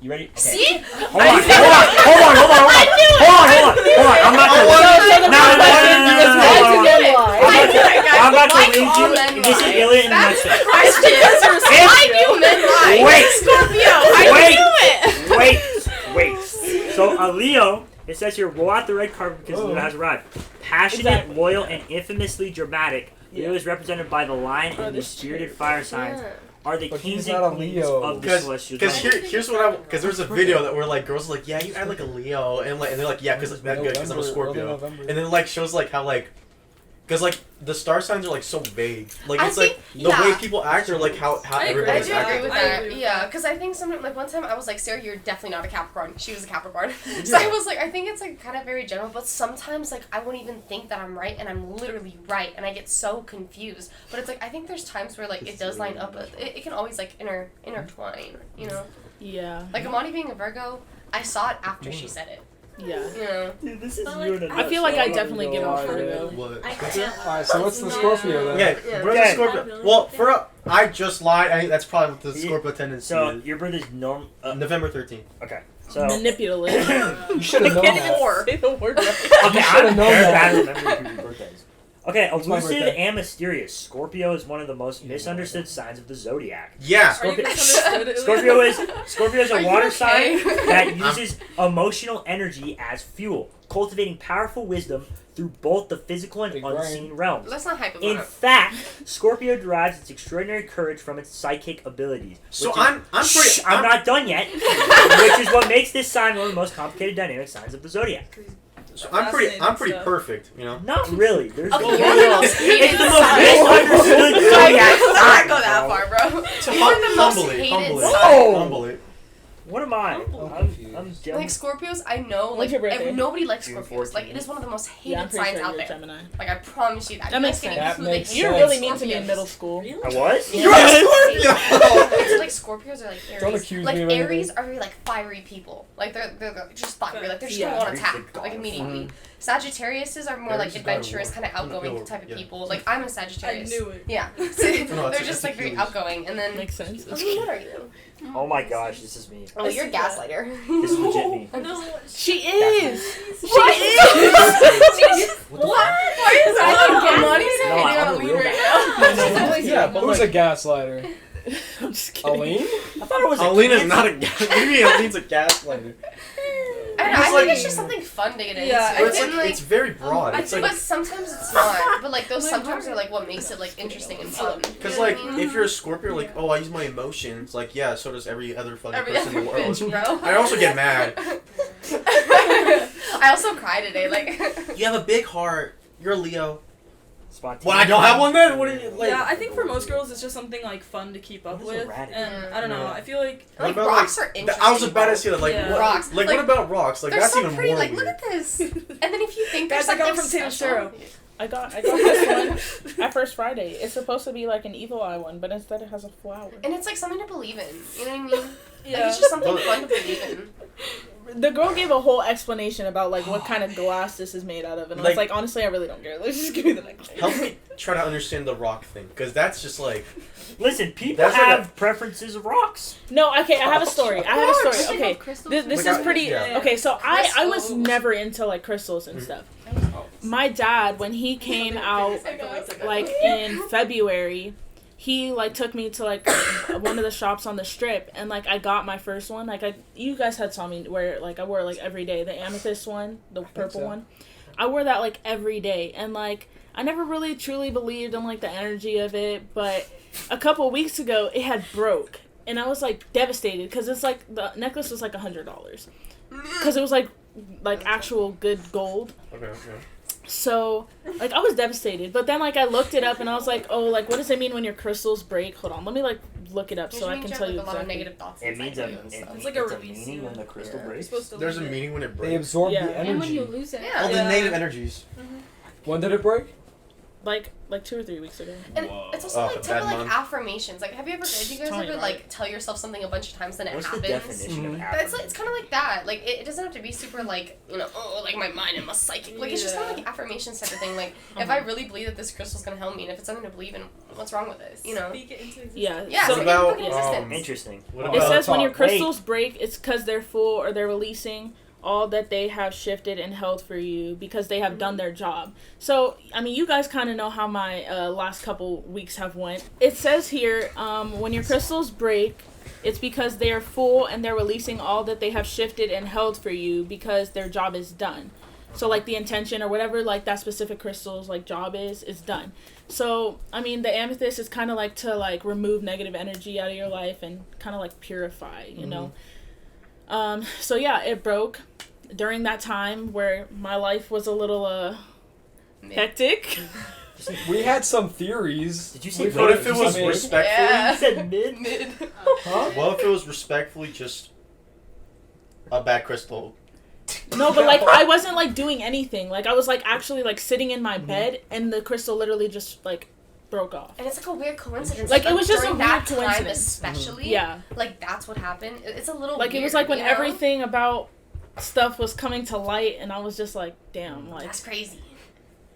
You ready? Okay. See? Hold on. I'm about to. I'm about to Like read all you. men This is lie. Ilya in a That's nutshell. the question. Why do men lie? Wait. Scorpio, I knew it. Wait. So a Leo, it says here, roll out the red carpet because Leo has arrived. Passionate, Exactly. loyal, and infamously dramatic. Leo Yeah. is represented by the lion Oh, and the this spirited fire signs are the But kings he's not a and queens Leo. of the Because celestial here's what because there's a video that where like girls are like, yeah, you act like a Leo, and they're like, yeah, because I'm a Scorpio, and then like shows like how like, because like the star signs are like so vague, like I it's like think- the way yeah. people act or like how I agree. I everybody's do acting. agree with I that. agree with Yeah, that. because I think something like one time I was like, Sarah, you're definitely not a Capricorn. She was a Capricorn. So I was like, I think it's like kind of very general, but sometimes like I won't even think that I'm right and I'm literally right and I get so confused. But it's like I think there's times where like it does line up, but it can always like intertwine, you know? Yeah. Like Amani being a Virgo, I saw it after she said it. Yeah. You know? Dude, this is But, you like, in a I feel like I nutshell. definitely don't give know off why, Virgo. man. What? I can't. Alright, so what's the Yeah. Scorpio then? Okay, Yeah. where's Okay. the Scorpio? Well, I just lied. I think that's probably what the Yeah. Scorpio tendency So is. your birthday's November 13th. Okay. So Manipulative. You should have known that. Or Say the word right. okay, You should've I'm known very that. bad at remembering people's birthdays. Okay, It's my elusive birthday. and mysterious. Scorpio is one of the most misunderstood signs of the zodiac. Yeah. Are you Scorpio- misunderstood? Scorpio is Are a you water okay? sign that uses emotional energy as fuel, cultivating powerful wisdom through both the physical and Big unseen brain. realms. let's not hype him In up. fact, Scorpio derives its extraordinary courage from its psychic abilities. So which is- I'm pretty. Shh, I'm not done yet. Which is what makes this sign one of the most complicated dynamic signs of the zodiac. I'm pretty Fascinating stuff. perfect. You know. Not really. There's Okay, no you're the most hated It's the most sign. misunderstood zodiac Let's sign. not go that bro. far, bro. So You're the most humble it, hated humble it, sign. humble it. What am I? confused. I'm Like Scorpios, I know, When's your birthday? nobody likes June Scorpios. Like, 14th. it is one of the most hated Yeah, I'm pretty signs sure out you're there. Gemini. Like, I promise you that. That You makes guys sense. getting That people that makes hate You're sense. really mean to me in Scorpios. middle school. Really? I was? You're a Scorpio. It's like Scorpios are like Aries. Don't accuse like me of anything. Aries are very like fiery people. Like they're just fiery. Like they're just Yeah. gonna want to Aries attack are like gods. immediately. Sagittariuses are more Aries like is God of adventurous, War. kind of outgoing No, type of yeah. people. Like I'm a I Sagittarius. knew it. Yeah. So No, they're it's just like very Achilles. outgoing. And then Makes sense. Aline, what are you? Oh my gosh, this is me. Oh, you're a gaslighter. This is legit me. No. She is. She What? Why is that? Amani's No, hating I'm on a Aline real right guy. now. Yeah, but who's a gaslighter? I'm just kidding. Aline? I thought it was Alina's Cancer. not a gas. What do you mean Aline's a gaslighter? I don't know, I It's think like- it's just something fun to get into. Yeah, I But it's think like it's very broad. I It's think- like but sometimes it's not. But like those Like, sometimes are like what makes it like interesting and fun. because You know like what I mean? if you're a Scorpio, like oh I use my emotions. Like yeah, so does every other fucking Every person other in the world. bitch, bro. I also get mad. I also cry today. Like You have a big heart. You're a Leo. Spontaneous. Well, I don't have one then. What are you like? Yeah, I think for most girls it's just something like fun to keep up What is with, erratic? and I don't know. Yeah. I feel like What like about, rocks like, are interesting. I was about to say that. Like Yeah. what? Rocks. Like, Like, what about rocks? Like they're that's so even pretty. more Like weird. look at this. And then if you think Guys, there's I got something it from Tate special, Stero. I got this one at First Friday. It's supposed to be like an evil eye one, but instead it has a flower. and it's like something to believe in. You know what I mean? Like Yeah. it's just something fun to believe in. The girl gave a whole explanation about like what kind of glass this is made out of, and I was Like- like, honestly, I really don't care. Let's just give me the necklace. Help me try to understand the rock thing, because that's just like Listen, people That's like have preferences of rocks. No, okay, I have a story. I have a story. Okay, this Like, is pretty. yeah. Okay, so I was Crystals. never into like crystals and stuff. My dad, when he came out like in February, he like took me to like one of the shops on the strip, and like I got my first one. Like you guys had saw me wear like I wore it, like every day. The amethyst one, the purple so. one. I wore that like every day, and like I never really truly believed in like the energy of it. But a couple of weeks ago, it had broke, and I was like devastated because it's like the necklace was like $100 because it was like actual good gold. okay. So, like, I was devastated. But then, like, I looked it up and I was like, oh, like, what does it mean when your crystals break? Hold on. Let me, like, look it up so I can tell you a lot of exactly. negative thoughts. It means inside a, you and stuff. It's like a it's release, meaning yeah. when the crystal Yeah. You're breaks. supposed to There's a lose it. meaning when it They breaks. absorb Yeah. the And energy. And when you lose it. Yeah. Oh, the Yeah. native energies. When did it break? like 2 or 3 weeks ago. And Whoa. it's also Oh, like a type bad of like month. affirmations. Like, have you guys Tell me ever about like it. tell yourself something a bunch of times, then it What's the happens? definition of Mhm. affirmation? It's kind of like that. Like, it doesn't have to be super like, oh, like my mind and my psychic. Like, it's just kind of like affirmations type of thing. Like, if I really believe that this crystal's gonna help me, and if it's something to believe in, what's wrong with this? Speak it into existence. Yeah. Yeah. So What about fucking existence. Interesting. What it about says when your Wait. crystals break, it's because they're full or they're releasing all that they have shifted and held for you because they have done their job. So, I mean, you guys kind of know how my last couple weeks have went. It says here, when your crystals break, it's because they are full and they're releasing all that they have shifted and held for you because their job is done. So, like, the intention or whatever, like, that specific crystal's, like, job is done. So, I mean, the amethyst is kind of, like, to, like, remove negative energy out of your life and kind of, like, purify, you know? So, yeah, it broke during that time where my life was a little, hectic. We had some theories. Did you say What if it was I mean- respectfully? Yeah. You said mid? Mid. Huh? What if it was respectfully just a bad crystal? No, but, like, I wasn't, like, doing anything. Like, I was, like, actually, like, sitting in my bed, and the crystal literally just, like, broke off. And it's like a weird coincidence. Like, it was just during a weird that time, coincidence. especially. Yeah. Like, that's what happened. It's a little Like, weird, it was, like, when you know? everything about stuff was coming to light, and I was just, like, damn, like, That's crazy.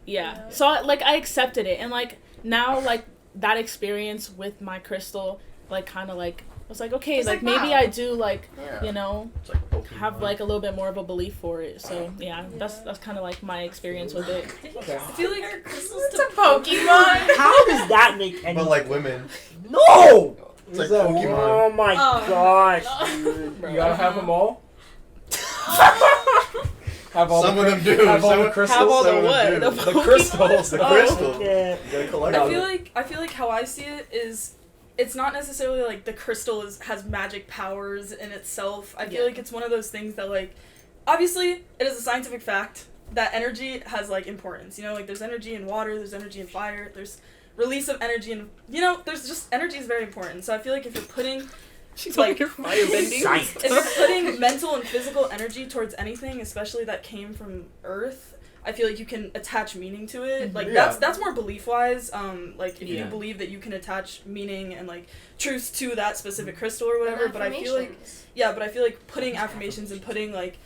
yeah. So, like, I accepted it, and, like, now, like, that experience with my crystal, like, kind of, like, I was like, okay, It's like, like, maybe wow. I do, like, Yeah. you know, It's like Pokemon. have, like, a little bit more of a belief for it. So, yeah, that's kind of, like, my experience with it. Okay. I feel like crystals It's a Pokemon. How does that make any But like women, No! it's like Is that- Pokemon. Oh my Oh. gosh, You dude. gotta have them all. Have all Some the, of them do. Have all Some the of- crystals. Have all the some of what? them do. The The crystals. The Oh. crystal. Yeah. You gotta collect I them. feel like how I see it is it's not necessarily like the crystal has magic powers in itself. I feel Yeah. like it's one of those things that, like, obviously it is a scientific fact that energy has, like, importance. You know, like, there's energy in water, there's energy in fire, there's release of energy, and, you know, there's just energy is very important. So I feel like if you're putting She's like like, firebending. Science. if you're putting mental and physical energy towards anything, especially that came from Earth, I feel like you can attach meaning to it. Like, Yeah. that's more belief wise. Like, if Yeah. you believe that you can attach meaning and, like, truth to that specific crystal or whatever. But I feel like putting affirmations and putting, like,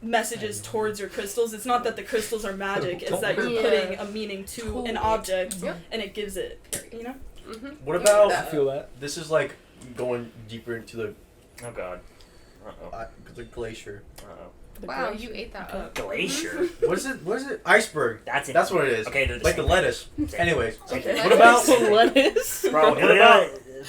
messages towards your crystals, it's not that the crystals are magic, it's that you're Yeah. putting a meaning to an object Yep. and it gives it, you know? Mm-hmm. What about I feel that. this is like going deeper into the Oh god. Uh-oh. the glacier. Uh-oh. Wow, you ate that up. Glacier. What is it? What is it? Iceberg. That's That's what it is. Okay, they're the Like same the lettuce. thing. Anyways, Okay. what about? lettuce? Bro, What about- You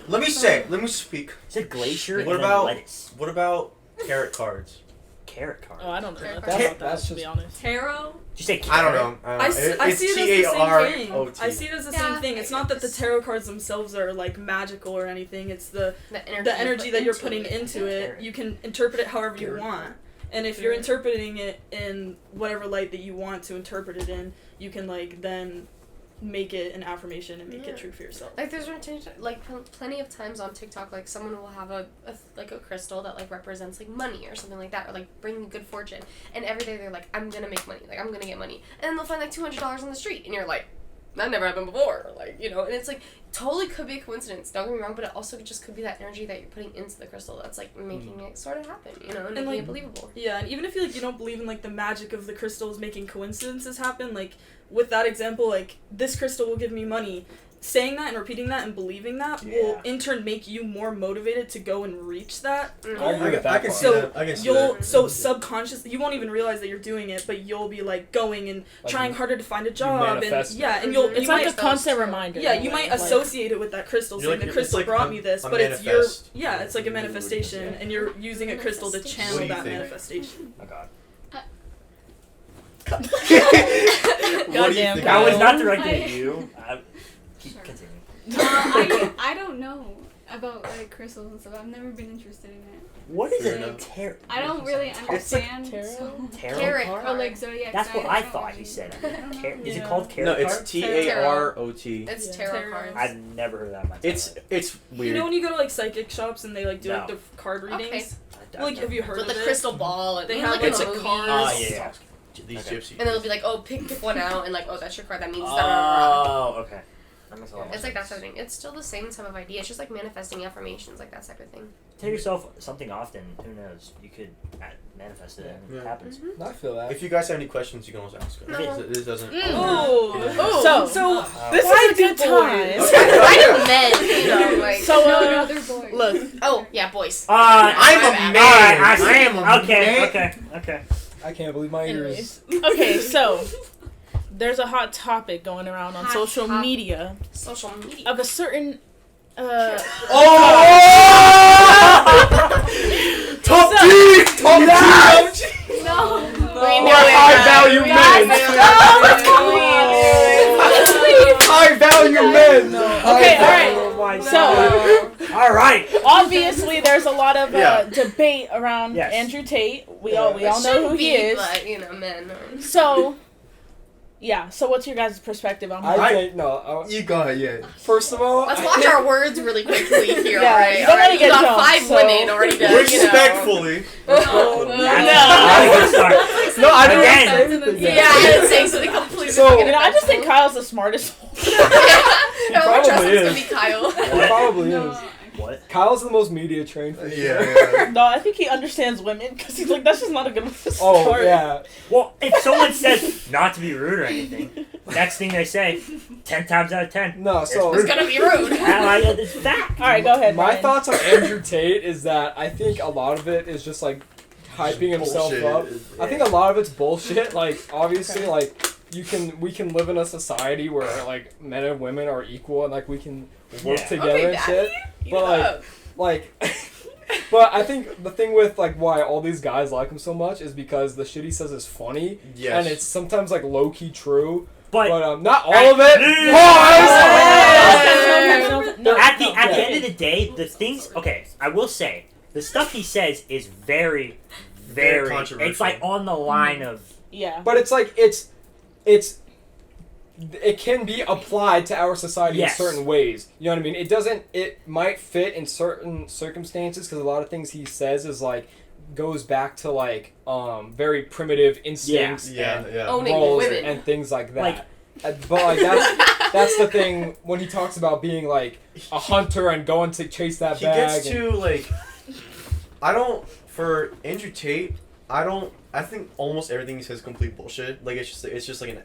Let me speak. said glacier What and about- then lettuce. What about tarot cards? Carrot card. Oh, I don't know That's- nothing about that, that's to be just- honest. Tarot. Did you say I don't carrot? know. I see it as the same thing. Tarot. I see it as the Yeah, same thing. It's not that the tarot cards themselves are, like, magical or anything. It's the The energy that you're putting into it. You can interpret it however you Carrot. want. And if you're interpreting it in whatever light that you want to interpret it in, you can, like, then make it an affirmation and make Yeah. it true for yourself. Like, there's plenty of times on TikTok, like, someone will have a crystal that, like, represents, like, money or something like that, or, like, bringing good fortune. And every day they're like, I'm gonna make money, like, I'm gonna get money. And then they'll find, like, $200 on the street, and you're like, that never happened before, like, you know. And it's, like, totally could be a coincidence, don't get me wrong, but it also just could be that energy that you're putting into the crystal that's, like, making it sort of happen, you know, and making like, it believable. Yeah, and even if you don't believe in, like, the magic of the crystals making coincidences happen, like, with that example, like, this crystal will give me money. Saying that and repeating that and believing that will in turn make you more motivated to go and reach that. I agree with that I can part. see So that. I can see that. so subconsciously you won't even realize that you're doing it, but you'll be, like, going and Like, trying harder to find a job and manifest it. yeah, and you'll It's you like might, a constant reminder. yeah, you might Like, associate it with that crystal, You're saying like- the crystal it's like brought a- me this, a but it's your manifest. yeah, it's like a manifestation, and you're using a crystal to channel What do you that think? manifestation. Oh god. What do you Goddamn, think? That was Kyle. not directed at you. Continue. I don't know about like crystals and stuff. I've never been interested in it. What is Fair it? enough. Tarot. I don't really understand. tarot? So. Tarot Carrot card? Or like zodiac That's what signs, I don't thought really- you said. I don't know. Is it Yeah. called tarot No, it's card? TAROT. It's Yeah. tarot Tarot. cards. I've never heard that in my It's life. You weird. know when you go to, like, psychic shops and they, like, do, like, No. the card readings? Okay. I've Like, never- have you heard With of the it? crystal ball and They you have, know, like, in the the movies. cards. Ah, yeah. these Okay. gypsies. And then it'll be like, oh, pick one out, and like, oh, that's your card. That means that. Oh, okay. That makes a lot more It's like that sense. type of thing. It's still the same type of idea. It's just like manifesting affirmations, like that type of thing. Tell yourself something often. Who knows? You could manifest it and it Yeah. happens. Mm-hmm. I feel that. If you guys have any questions, you can always ask us. No. This doesn't. So this why is a good do time. boys? I know men, you know, like. So No, they're boys. look, Oh, yeah, boys. I'm a man. I am a Okay, man. okay. I can't believe my ears. anyways, okay, so there's a hot topic going around on Hot social topic. media Social media. of a certain Top G! Top G! No. We knew high it. value We men. knew it. High value men! Okay, alright. Oh my So- God. All right. obviously there's a lot of Yeah. debate around Yes. Andrew Tate. We all It know who shouldn't he be, is. But, you know, men. So yeah, so what's your guys' perspective on I that? think no. You got it, yeah. First of all, Let's watch our words really quickly here, Yeah, alright? you don't wanna Alright, get you got jumped, 5 so- women already done, Respectfully. That's No. not a good start. No, I didn't Again. say anything Yeah, yet. I didn't say something completely So- fucking You know, I just think offensive. Kyle's the smartest. Yeah, we're probably trusting it's gonna is. be Kyle. He probably No. is. What? Kyle's the most media trained for Yeah, sure. yeah. No, I think he understands women because he's like, that's just not a good start. Oh yeah. Well, if someone says not to be rude or anything, next thing they say, 10 times out of 10. No, so It's gonna be rude. It's fact. All right, go ahead. my Ryan. thoughts on Andrew Tate is that I think a lot of it is just like hyping himself Bullshit. up. Yeah. I think a lot of it's bullshit. Like obviously, like we can live in a society where like men and women are equal and like we can work Yeah. together Okay, and shit. Daddy. But like, but I think the thing with like why all these guys like him so much is because the shit he says is funny Yes. and it's sometimes like low key true. But But not all of it. No, at the no, at the no. end of the day, the things. Okay, I will say the stuff he says is very, Very very. controversial. It's like on the line of. Yeah. But it's like it can be applied to our society Yes. in certain ways. You know what I mean? It doesn't. It might fit in certain circumstances because a lot of things he says is like goes back to like very primitive instincts Yeah, and yeah. Owning roles women. and things like that. Like- But like that's the thing when he talks about being like a hunter and going to chase that He bag. gets to like, I don't for Andrew Tate. I think almost everything he says is complete bullshit. Like it's just like an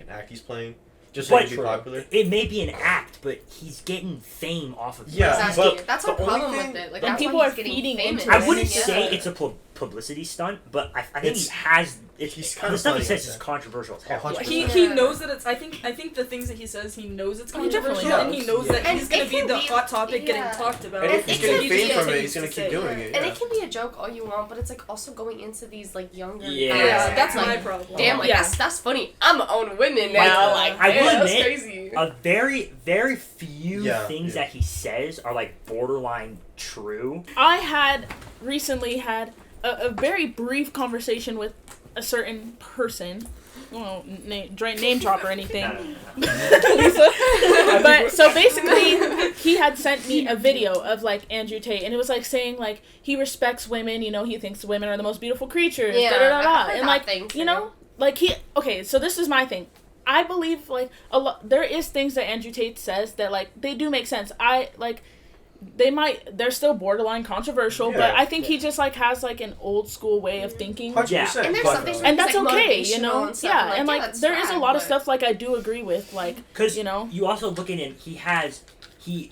act he's playing, just so he But- can be popular. It may be an act, but he's getting fame off of it. Yeah, Exactly. but That's the our problem only with thing- it. Like, And that's people why are he's getting feeding famous. into I wouldn't Yeah. say it's a publicity stunt, but I think It's- he has. he's The kinda stuff he funny says like is that. controversial as hell. 100%. He Yeah. knows that it's. I think the things that he says, he knows it's Oh, he definitely controversial, and he does. knows Yeah. that And he's gonna it be can the be- hot topic yeah. getting talked about. And if And he's it getting can fame be- from it, continues he's gonna to keep say. doing it. And Yeah. it can be a joke all you want, but it's like also going into these like younger Yeah. guys. Yeah, that's like, my problem. Damn, like Yeah. that's funny. I'm own women Like, now. Like, I will damn, that's admit, crazy. A very few Yeah, things yeah. that he says are like borderline true. I had recently had a very brief conversation with a certain person. Well, name drop or anything. Lisa. But so basically, he had sent me a video of like Andrew Tate, and it was like saying like he respects women. You know, he thinks women are the most beautiful creatures. Yeah, da, da, da, I've da. heard And that like thing you know, like he okay. So this is my thing. I believe like a lot. There is things that Andrew Tate says that like they do make sense. I like. They're still borderline controversial, but Yeah. I think he just like has like an old school way of thinking. 100%. And there's but- something And that's like, okay, you motivational know. and stuff, Yeah, and yeah, like that's there is a fine, lot of but- stuff like I do agree with, like Because you know. you also look at him. He has you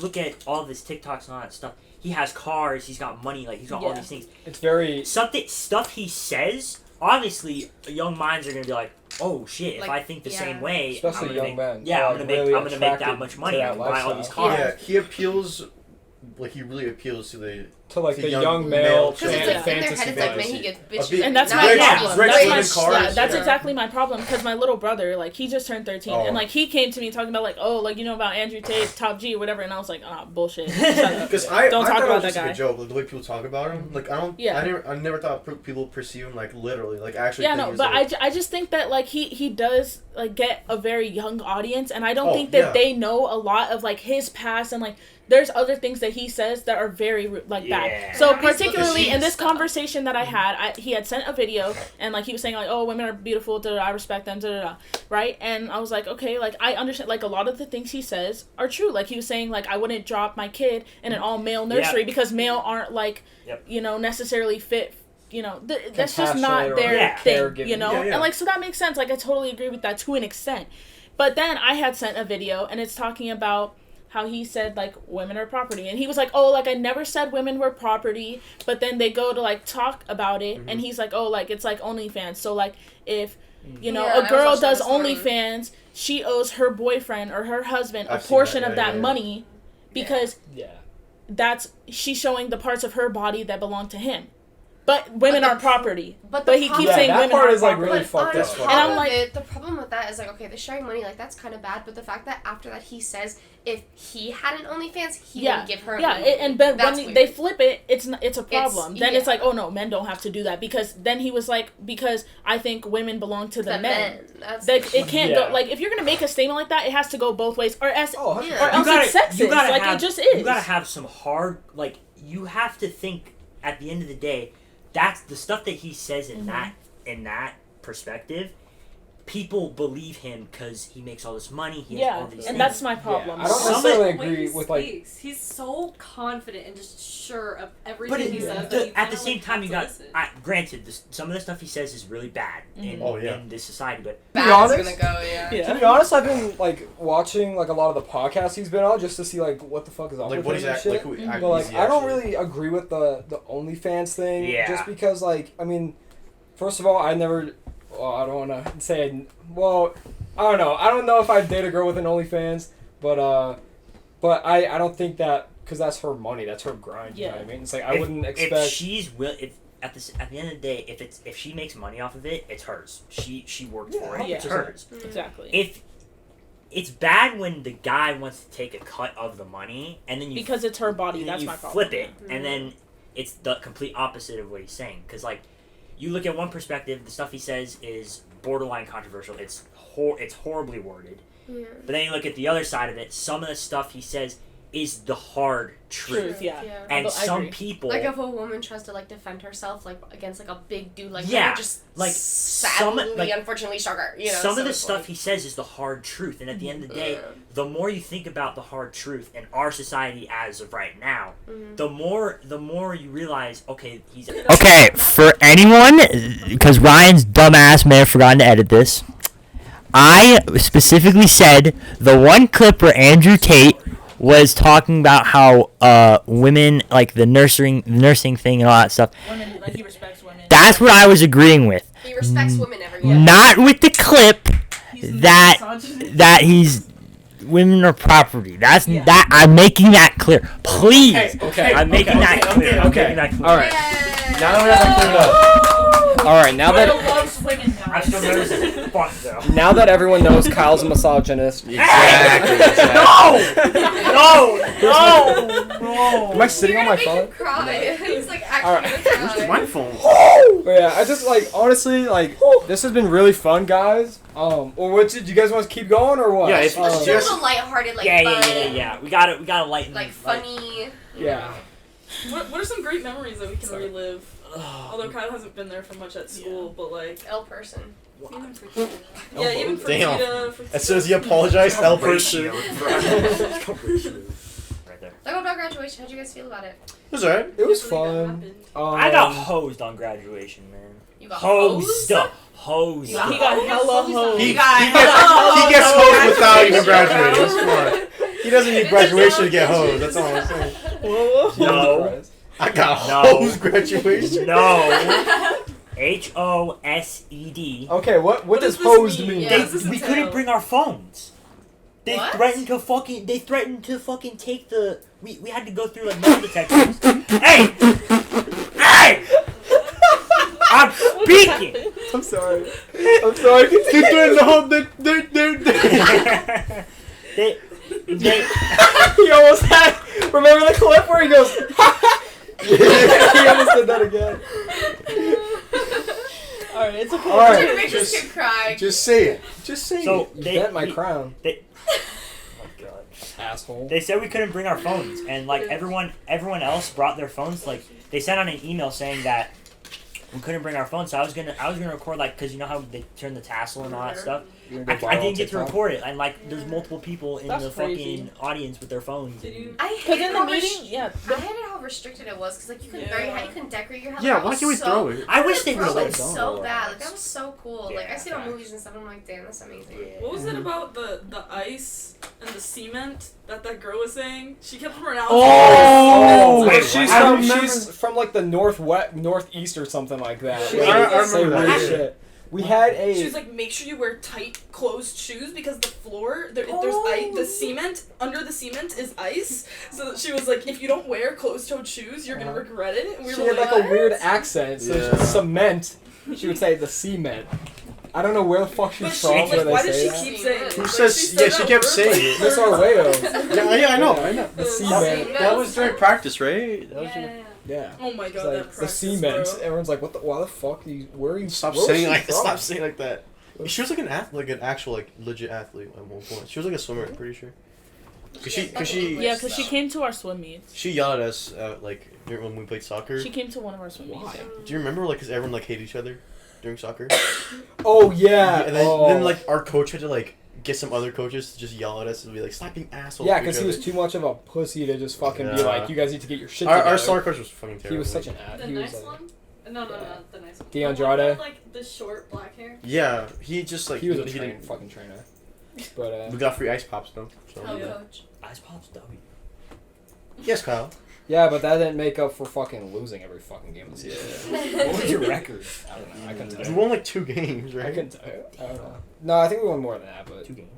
look at all of his TikToks and all that stuff. He has cars. He's got money. Like he's got all Yeah. these things. It's very Stuff he says. Obviously, young minds are gonna be like, "Oh shit! Like, if I think the yeah. same way, Especially I'm gonna young make, men. Yeah, are I'm really gonna make that attracted much to money. that I'm gonna buy all these lifestyle. cars." Yeah, he appeals, like he really appeals to the To like The the young young male male Because it's Yeah. like in their head, fantasy it's like, man, fantasy. he gets A bitches. big- And that's not my Rich- problem. rich That's women my, cars, yeah, that's yeah. exactly my problem. Because my little brother, like, he just turned 13, Oh. and like he came to me talking about like, oh, like you know about Andrew Tate, Top G, or whatever, and I was like, ah, bullshit. Shut up. Because I Don't I talk thought about it was that just like guy. a joke, like the way people talk about him. Like Yeah. I never thought people perceive him like literally, like actually. Yeah, think no, he's, but like, I just think that like he does like get a very young audience, and I don't Oh, think that yeah. they know a lot of like his past, and like there's other things that he says that are very like Yeah. Yeah. Yeah. So Everybody's particularly looking in this stuff. conversation that I had, he had sent a video and like he was saying like, oh, women are beautiful, I respect them, right? And I was like, okay, like I understand, like a lot of the things he says are true. Like he was saying like I wouldn't drop my kid in an all male nursery because male aren't like necessarily fit. That's just not their thing, and like so that makes sense. Like I totally agree with that to an extent. But then I had sent a video and it's talking about how he said like women are property, and he was like, oh, like I never said women were property, but then they go to like talk about it and he's like, oh, like it's like OnlyFans, so like if a girl does OnlyFans, she owes her boyfriend or her husband a portion of that money because she's showing the parts of her body that belong to him. But women aren't property. But he keeps saying women part aren't is like property. really fucked up. And I'm like, the problem with that is like, okay, the sharing money, like that's kind of bad. But the fact that after that he says if he had an OnlyFans, he would give her. But when they flip it, it's a problem. Then it's like, oh no, men don't have to do that because then he was like, because I think women belong to the men. It can't go like if you're gonna make a statement like that, it has to go both ways, or else it's sexist. Like it just is. You gotta have some hard like you have to think at the end of the day. That's the stuff that he says in that perspective. People believe him because he makes all this money. He has all these and things. that's my problem. I don't necessarily agree with like. He's so confident and just sure of everything But he says. at the same time, you got. Granted, some of the stuff he says is really bad in this society, but To be honest, to be honest, I've been like watching like a lot of the podcasts he's been on just to see like what the fuck is up Like with what him he's and like, shit. But like I don't really agree with the OnlyFans thing. Yeah. Just because like I mean, first of all, I never. Well, I don't want to say. Well, I don't know. I don't know if I'd date a girl with an OnlyFans, but I don't think that because that's her money, that's her grind. You know what I mean? It's like I wouldn't expect. If she's at the end of the day, if she makes money off of it, it's hers. She worked for it. It's hers. Exactly. If it's bad when the guy wants to take a cut of the money and then because it's her body. That's my problem. Flip it, and then it's the complete opposite of what he's saying. Because like. You look at one perspective, the stuff he says is borderline controversial. It's horribly worded. Yeah. But then you look at the other side of it. Some of the stuff he says is the hard truth. And some people like if a woman tries to like defend herself like against like a big dude like just like sadly unfortunately sugar. Some of the stuff he says is the hard truth, and at the end of the day, the more you think about the hard truth in our society as of right now, the more you realize, okay, he's okay. For anyone, because Ryan's dumbass may have forgotten to edit this, I specifically said the one clip where Andrew Tate was talking about how women like the nursing thing and all that stuff. Women, like he respects women. That's what I was agreeing with. He respects women everywhere. Not with the clip that he's women are property. That I'm making that clear. Please. Okay. I'm making that clear. Okay. All right. Now that we have that cleared up. All right. Now that I still notice it. Fuck though. now that everyone knows Kyle's a misogynist. Exactly. No. Am I sitting on my phone? Cry. He's like actually gonna cry. My phone. But yeah, I just like honestly like this has been really fun, guys. Or what? Do you guys want to keep going or what? Yeah, if Let's do a lighthearted like fun. Yeah. We gotta lighten like funny. Yeah. What are some great memories that we can relive? Although Kyle hasn't been there for much at school, but like L person. Even for Tita. Yeah, even for Damn. Tita. As soon as he apologized, L person. Right there. Talk about graduation. How'd you guys feel about it? It was alright. It was fun. I got hosed on graduation, man. You got Hosed. Hosed. He got hella hosed. He gets hosed without even graduating. That's smart. He doesn't need graduation to get hosed. That's all I'm saying. No. I got hosed graduation. No. HOSED. Okay, what does does this hosed mean? mean? Yeah. We couldn't bring our phones. They What? threatened to fucking take the we had to go through like metal detectors. Hey! I'm speaking. I'm sorry. They threatened to hold They He almost had. Remember the clip where he goes? He almost did that again. Alright, it's okay. Alright. Rich kid cry. Just say it. Just say so it. they Bent my crown. Oh my god. Asshole. They said we couldn't bring our phones, and like everyone else brought their phones. Like they sent out an email saying that we couldn't bring our phones. So I was gonna record like because you know how they turn the tassel and all that stuff. I didn't get to record it, and like there's multiple people in That's the crazy. fucking audience with their phones. Did you? I Because hated in the how meeting, yeah. I hated how restricted it was because like you couldn't throw your hat, you couldn't decorate your hat. Yeah, Like, why that can't we was throw it? I wish they throw would let it us go. so bad. Like that was so cool. Like I Yeah, see it on facts. movies and stuff. And I'm like, damn, that's amazing. What was it about the ice and the cement that girl was saying? She kept pronouncing. Oh, Wait, she's what? from remember- she's from like the northeast or something like that. Yeah, Like, I remember say that. weird shit. We had She was a like, make sure you wear tight, closed shoes because the floor, there's ice, the cement, under the cement is ice. So she was like, if you don't wear closed-toed shoes, you're gonna regret it. And we she were had like like, a weird accent. So Yeah. cement. She would say the cement. I don't know where the fuck she's but she, from. like, where they why say did she that. keep saying it? Who Like, says? she Yeah, said she that kept word saying like it. Miss 30 Arweo. times. Yeah, I know. The cement. That was during practice, right? That was Yeah. during- Yeah. Oh my It's god, like that the practice, cement. bro. Everyone's like, what the? Why the fuck? Where are you? Stop where was saying she like from? stop saying like that. She was like an athlete, like an actual like legit athlete at one point. She was like a swimmer, I'm pretty sure. Cause she Yeah, because she came to our swim meets. she yelled at us like when we played soccer. She came to one of our swim meets. Why? Do you remember like cause everyone like hated each other during soccer? Oh yeah. And then, oh. then like our coach had to like get some other coaches to just yell at us and be like, stop being assholes. Yeah, to because each he was other." too much of a pussy to just fucking be Yeah. like, you guys need to get your shit Our together. soccer coach was fucking terrible. He was such an ass. The He was nice like, one? No, Yeah. not the nice one. DeAndrade? The one with, like the short black hair. Yeah, he just like he was a he train, didn't. fucking trainer. But We got free ice pops though. So. Oh, Yeah. coach. Ice Pops W. Yes, Kyle. yeah, but that didn't make up for fucking losing every fucking game of the season. What was your record? I don't know. I couldn't tell We you. won like 2 games, I right? couldn't tell you. I don't know. No, I think we won more than that, but 2 games.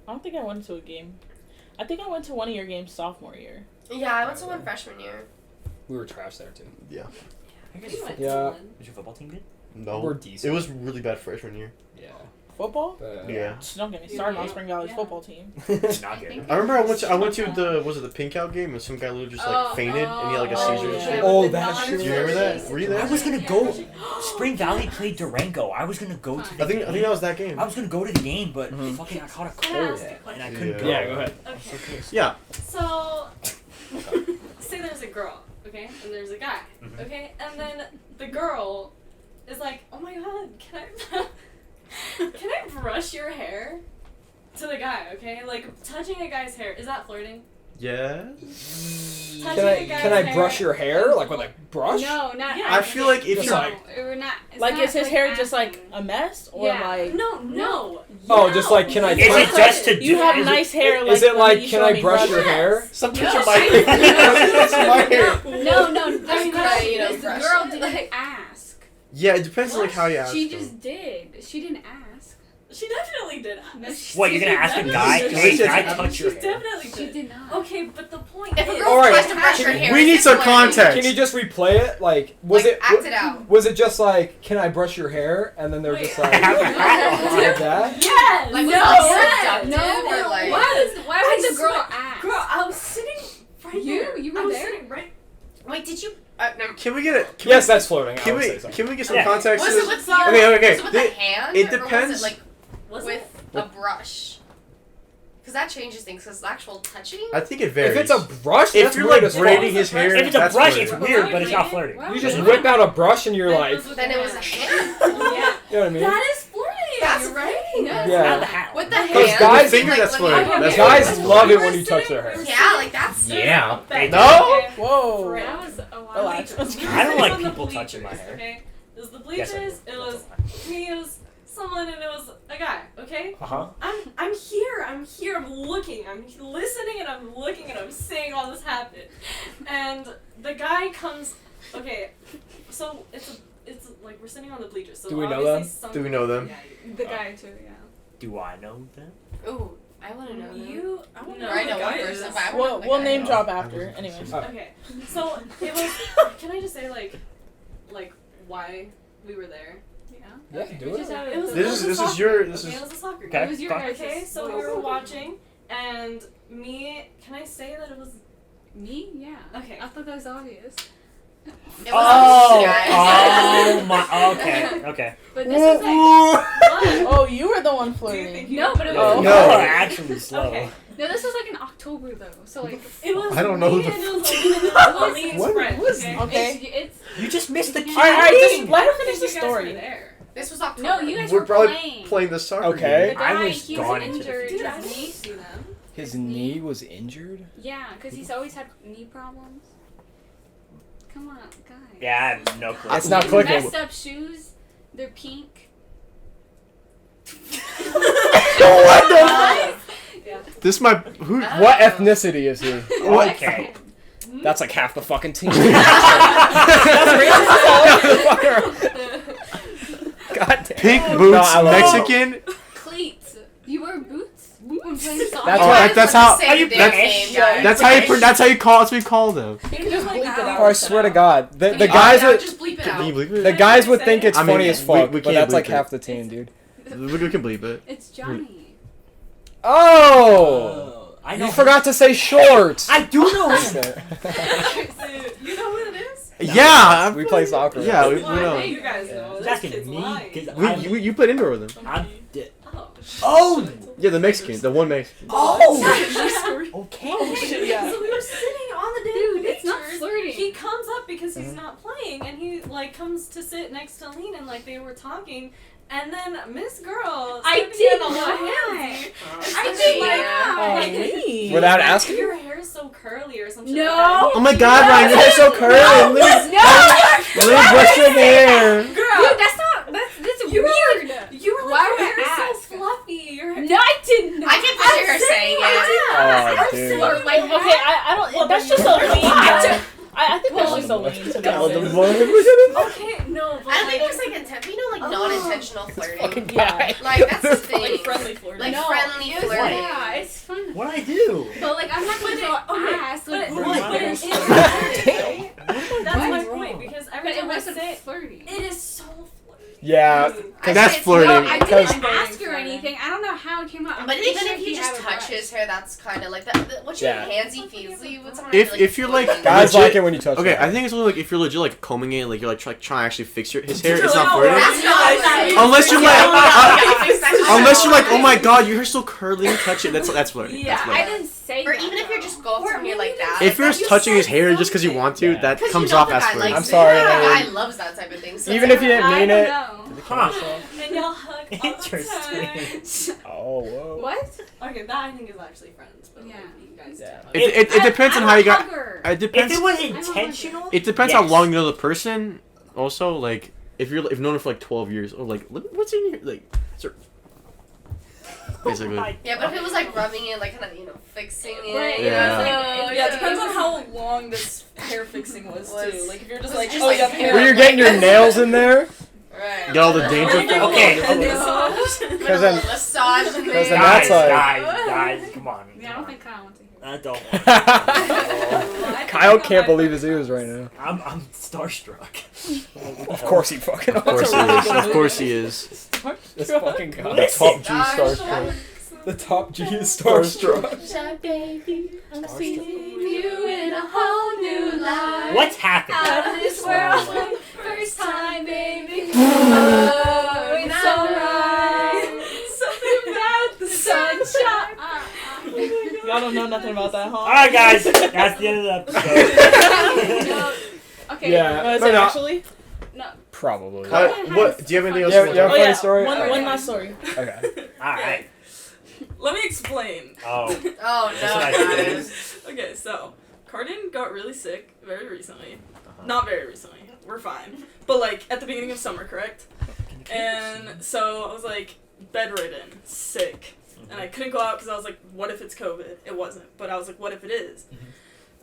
I don't think I went to a game. I think I went to one of your games sophomore year. Yeah, I went to one freshman year. we were trash there too. Yeah. You went to Yeah. one. Was your football team good? No. We're decent. It was really bad freshman year. Yeah. Football? But, Yeah. Just don't get me started on Yeah. Spring Valley's Yeah. football team. Not good. I remember I went to the was it the pink out game and some guy literally just like fainted and he had like a oh, seizure. yeah. and shit. Oh, that shit. Do you remember that? Were you there? I was gonna go. Spring Valley played Durango. I was gonna go to the I think that was that game. I was gonna go to the game, but Mhm. fucking I caught a Can I cold ask a and I question? couldn't go. Yeah, go ahead. Okay. Yeah. So, say there's a girl, okay, and there's a guy, Mhm. okay, and then the girl is like, oh my god, can I, can I brush your hair? To the guy, okay, like touching a guy's hair, is that flirting? Yeah. Can I brush your hair like with a brush? No, not. Yeah. I feel like if Just you like- We're not. It's Like, not, is his like, hair just asking. like a mess? Or Yeah. like. No. Oh, no. just like, can I Is touch it just to You do? have is nice hair. Like, Is it when like, you can show I me brush your brushes? hair? stop No, touching my I- That's my hair. No, I mean, because brush the girl it. didn't ask. Yeah, it depends on like how you ask. She them. just did. She didn't ask. She definitely did. No, she What, you're gonna ask a guy? Hey, can I touch She your hair? definitely She did. did not. Okay, but the point If a is, girl Alright, tries to brush her can- hair, we need it's some flirting. context. Can you just replay it? Like, was Like, it act it out. Was it just like, can I brush your hair? And then they're Wait. just like, Have a hat on. like that? yes. Like, No, was it no, seductive or like? Why would the girl swear- ask? Girl, I was sitting right You? there. You were I was there? sitting right. Wait, did you? No. Can we get it? Yes, that's flirting. I Can would we say so. can we get some Yeah. context? Was to it this? with the? Okay. Was it with the hand? it Or depends. was it like Was with it? a brush? Because that changes things. Because actual touching. I think it varies. If it's a brush, if that's you're weird like as fuck. braiding his hair, If it's a that's brush, flirting. it's weird, but it's not flirting. Why You would just you- whip out a brush and you're Then like, it was with Then the it was a hand. yeah. you know what I mean? That is flirting. That's right. No, Yeah. Not the hat. With the on. hand. Because guys- Finger, like, that's let me- flirting. Okay, That's Guys flirting. love it We when were you touch sitting- their hair. we were Yeah, like that's. Yeah. Okay. No? Okay. Whoa. That was a while Relax. ago. I don't like On the people touching my bleachers, hair. Okay, it was the Yes, I bleachers. do. It was me. It was someone, and it was a guy. Okay. Uh huh. I'm here. I'm here. I'm looking. I'm listening, and I'm looking, and I'm seeing all this happen. And the guy comes. Okay, so it's like we're sitting on the bleachers. So Do we know obviously them? some- Do we know them? Yeah, The guy too, yeah. Do I know them? Ooh, I want to know. them. you. I want to No, know I who know the one guy person, is. but I wanna know the We'll guy. name drop I after. wasn't Anyways. sure. Okay, so it was. Can I just say like why we were there? Yeah. Yeah, Okay. do We it. just had It was. a- This is- it was a this is soccer your- game, this okay? is- It was a soccer Okay. game. It was your guys'. Okay, so we were watching, and me. Can I say that it was? Me? Yeah. Okay. I thought that was obvious. It was Oh, guys. oh my. Okay, okay. But this was like. What? Oh, you were the one Do you flirting. think you No, but it Oh, was. No. actually slow. Okay, No, this was like in October though. So like It was I don't know me the- and it was Aline's What friend. was Okay? okay. It's You just missed the key. Alright, just let her I finish think the you guys were story. there. This was October. no, you guys We're were probably playing the soccer Okay. game. The I guy, was he gone was into the injured. Dude, I His didn't knee. see them. His knee was injured? Yeah, because he's always had knee problems. Come on, guys. Yeah, I have no clue. It's not His clicking. messed up shoes. They're pink. What the Yeah. This my who? What ethnicity is he? Okay. That's like half the fucking team. God damn. Pink No, boots, I love Mexican. Cleats. You wear boots when playing soccer. That's Oh, what- that's how. Say the damn that's- name, guys. That's how you. That's how you call. That's what you call them. You can just bleep it out. Oh, I swear to God, the Can you guys bleep it out? would Just bleep it Can you out. believe it? the guys would think it's I mean, funny as we fuck, can't but that's like bleep it. half the team, dude. We can believe it. It's Johnny. Oh, I know. you forgot to say shorts. I do know him. You know what it is? Yeah. We play soccer. Yeah, we Well, know. you guys know. He's This asking kid's me lying. because You played indoor with him. I'm Oh. Oh. Yeah, the Mexican, the one Mexican. Oh. Okay. Shit, yeah. So we were sitting on the Dude, damn it's not bleachers. flirting. He comes up because he's not playing, and he like comes to sit next to Aline, and like they were talking, and then Miss Girl. I started did getting a not. little handsy. I And did like, not. like, Without like, asking? your hair is so curly or something. No. Like that. Oh my God, Ryan, your hair's so curly. No, Liz, what's your hair? Dude, Girl, that's not. That's You were weird. you were Why like, would your I hair's ask? so fluffy. Your hair. No, I did not. I can picture her saying it. Oh, dude. Or like, Okay, I don't. Well, that's then just you- a lean. though. I think that's just a lean to be God, the honest. one- Okay, no, but I don't think like, there's like intent, you know, like non-intentional flirting. Fucking Yeah. guy. Like that's the thing. Like friendly flirting. Like No, friendly it was- flirting. Yeah, it's fun. What I do? But like, I'm not gonna go ass. Like, but, What? but it is Damn. That's my What's point wrong? because but every it time I wasn't say flirty. it is so flirty. Yeah, I That's say it's flirting. No, not- I Because- didn't ask her anything. I don't know how it came out. I'm But pretty even sure if you had just a touch brush. his hair, that's kind of like that. What you Yeah. handsy feelsy with someone. If you're like guys legit- like it when you touch. Okay, them. I think it's only like if you're legit like combing it, like you're like trying to actually fix his hair. It's You're not like, flirting. That's not flirting. Unless you're Yeah, like, yeah, unless you're like, oh my God, your hair's so curly. You touch it. That's flirting. Yeah, That's I flirting. didn't say Or that. even if you're just going Or to me maybe like that. If you're You just touching his said hair just because you something. want to, Yeah. that Because comes you know off the as guy flirting. likes I'm sorry, it. The Aline. guy loves that type of thing. So Even if you didn't I mean don't it. know. Huh. And y'all hug all the Interesting. time. Oh, whoa. What? Okay, that I think is actually friends, but Yeah. like, you guys Yeah. do. It depends on I'm how a you got. hugger. It If depends. it was a intentional, It depends how yes. long you know the person. Also, like if you've known her for like 12 years, or like what's in your like, sir. Basically. Oh my Yeah, but if it was like rubbing it, like kind of, fixing it. Right, you know, yeah. like, Yeah, it depends on how long this hair fixing was too. Like if you're just Was like, just oh, like you have hair. hair. Were you getting your nails in there? Right. Get all the danger. Okay, And okay. massage. Put a Because little then- massage in because there. then that's like- guys, come on. Yeah, I don't think Kyle wants to hear. I don't. Kyle can't believe his ears right now. I'm starstruck. Of course he fucking. Of course he is. Of course he is. This fucking guy. Listen, Top G starstruck. The top G is starstruck. Shy baby, I'm seeing you in a whole new light. What's happening? Out of this world for the first time, baby. Oh, It's alright. Something about the sunshine. Y'all don't know nothing about that, huh? All right, guys, that's the end of the episode. No. Okay. Yeah. Is but it no, actually? No. probably. What? Do you have anything else? Yeah, you yeah. want Funny yeah. story? One last story. Okay. All right. Let me explain. Oh, Oh that's what I no, did. guys. Okay, so Carden got really sick very recently. Uh-huh. Not very recently. We're fine. But like at the beginning of summer, correct? And so I was like bedridden, sick. And I couldn't go out because I was like, what if it's COVID? It wasn't. But I was like, what if it is?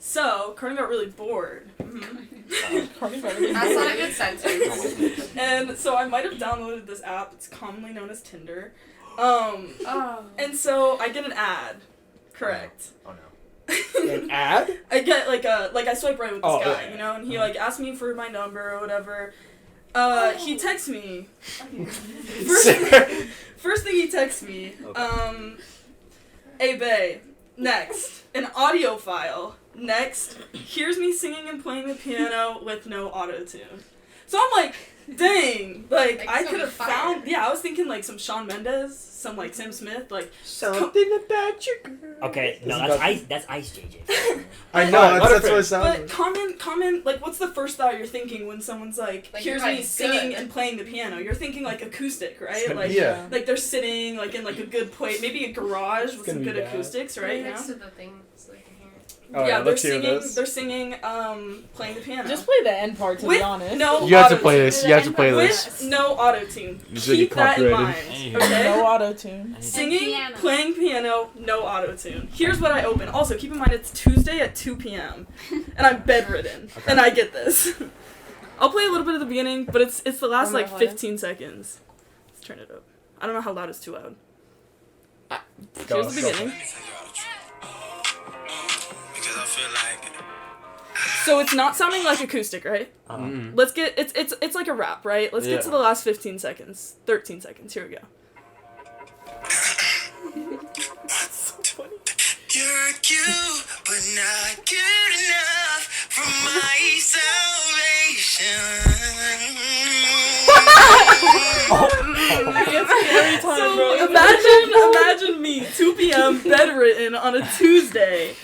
So Carden got really bored. That's not a good sentence. And so I might have downloaded this app. It's commonly known as Tinder. Oh. And so I get an ad. Correct. Oh no. An ad? I get like I swipe right with this Oh, guy, yeah. you know, and he like asked me for my number or whatever. He texts me. First thing he texts me, hey bae, next, an audio file. Next, here's me singing and playing the piano with no auto-tune. So I'm like, Dang, like Like, I so could have fire. found. Yeah, I was thinking like some Shawn Mendes, some like Sam Smith, like Something about you, girl. Okay, no, Isn't that's that- ice. That's Ice JJ. I know, Let her that's what it finish. sounds But like. comment, like, what's the first thought you're thinking when someone's like, Like, here's you're me like, singing good. and playing the piano? You're thinking, like, acoustic, right? Like, Yeah. like they're sitting, like, in, like, a good place, maybe a garage with gonna some be good bad. acoustics, right? You Next know? to the thing so they can hear it. Oh, yeah, let's hear this. they're singing, playing the piano. Just play the end part, to With be honest. no You have to auto-tune. play this. You have to play this. With no auto-tune. It's gonna Keep get that in copyrighted. mind, Okay. okay? No auto-tune. Singing, piano. playing piano, no auto-tune. Here's what I open. Also, keep in mind it's Tuesday at 2 p.m. and I'm bedridden, and I get this. I'll play a little bit at the beginning, but it's the last One more like volume. 15 seconds. Let's turn it up. I don't know how loud it's too loud. Go, Here's the go. beginning. So it's not sounding like acoustic, right? Mm-mm. Let's get it's like a rap, right? Let's get to Yeah. the last 15 seconds. 13 seconds. Here we go. You're cute, but not good enough for my salvation. So imagine me, 2 p.m. bedridden on a Tuesday.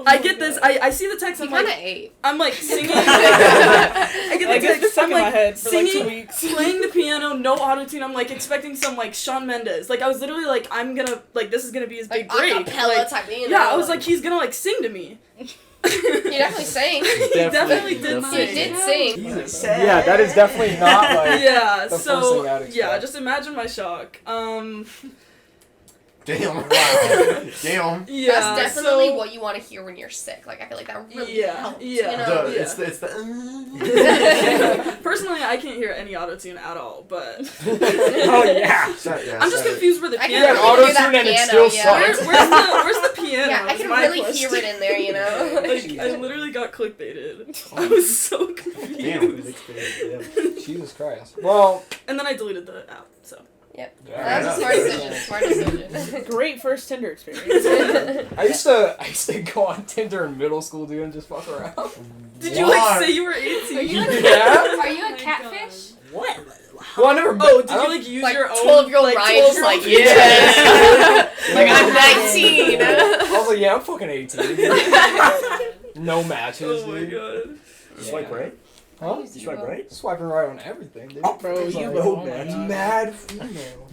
I get this. I see the text. He I'm kind of like, ate. I'm like singing. I get the Like, it's text. stuck I'm in my like head for like 2 singing, weeks. playing the piano, no autotune. I'm like expecting some like Shawn Mendes. Like I was literally like, I'm gonna like this is gonna be his big Like break. acapella Like, type thing. You yeah, know? I was like, he's gonna like sing to me. He definitely sang. He definitely did He sing. did sing. Yeah, that is definitely not like. Yeah, the first so thing I'd expect. yeah, just imagine my shock. Damn. Wow. Damn. Yeah, That's definitely so, what you want to hear when you're sick. Like I feel like that really Yeah, helps. yeah. You know? The, Yeah. it's the. Personally, I can't hear any autotune at all, but Oh yeah. I'm just confused where the I can piano. Yeah, really hear auto-tune that and it piano, still yeah. sucks. Where's the piano? Yeah, I is can my really question. hear it in there, you know? Like, I literally got clickbaited. I was so confused. Damn. Jesus Christ. Well, And then I deleted the app. So That was a smart decision. Smart decision. Great first Tinder experience. I used to go on Tinder in middle school, dude, and just fuck around. did you like Why? say you were 18? Are you Yeah. Are you Oh a my catfish? What? Well, I never. Oh, did I you don't- like use Like your own 12-year-old like, Ryan just 12-year-old like, yes. Like, I'm 19. I was like, yeah, I'm fucking 18. No matches, Oh my dude. god. Swipe right? Huh? You swipe right? Swiping right on everything, dude. Bro, It's you like, go, oh, oh my God. mad female.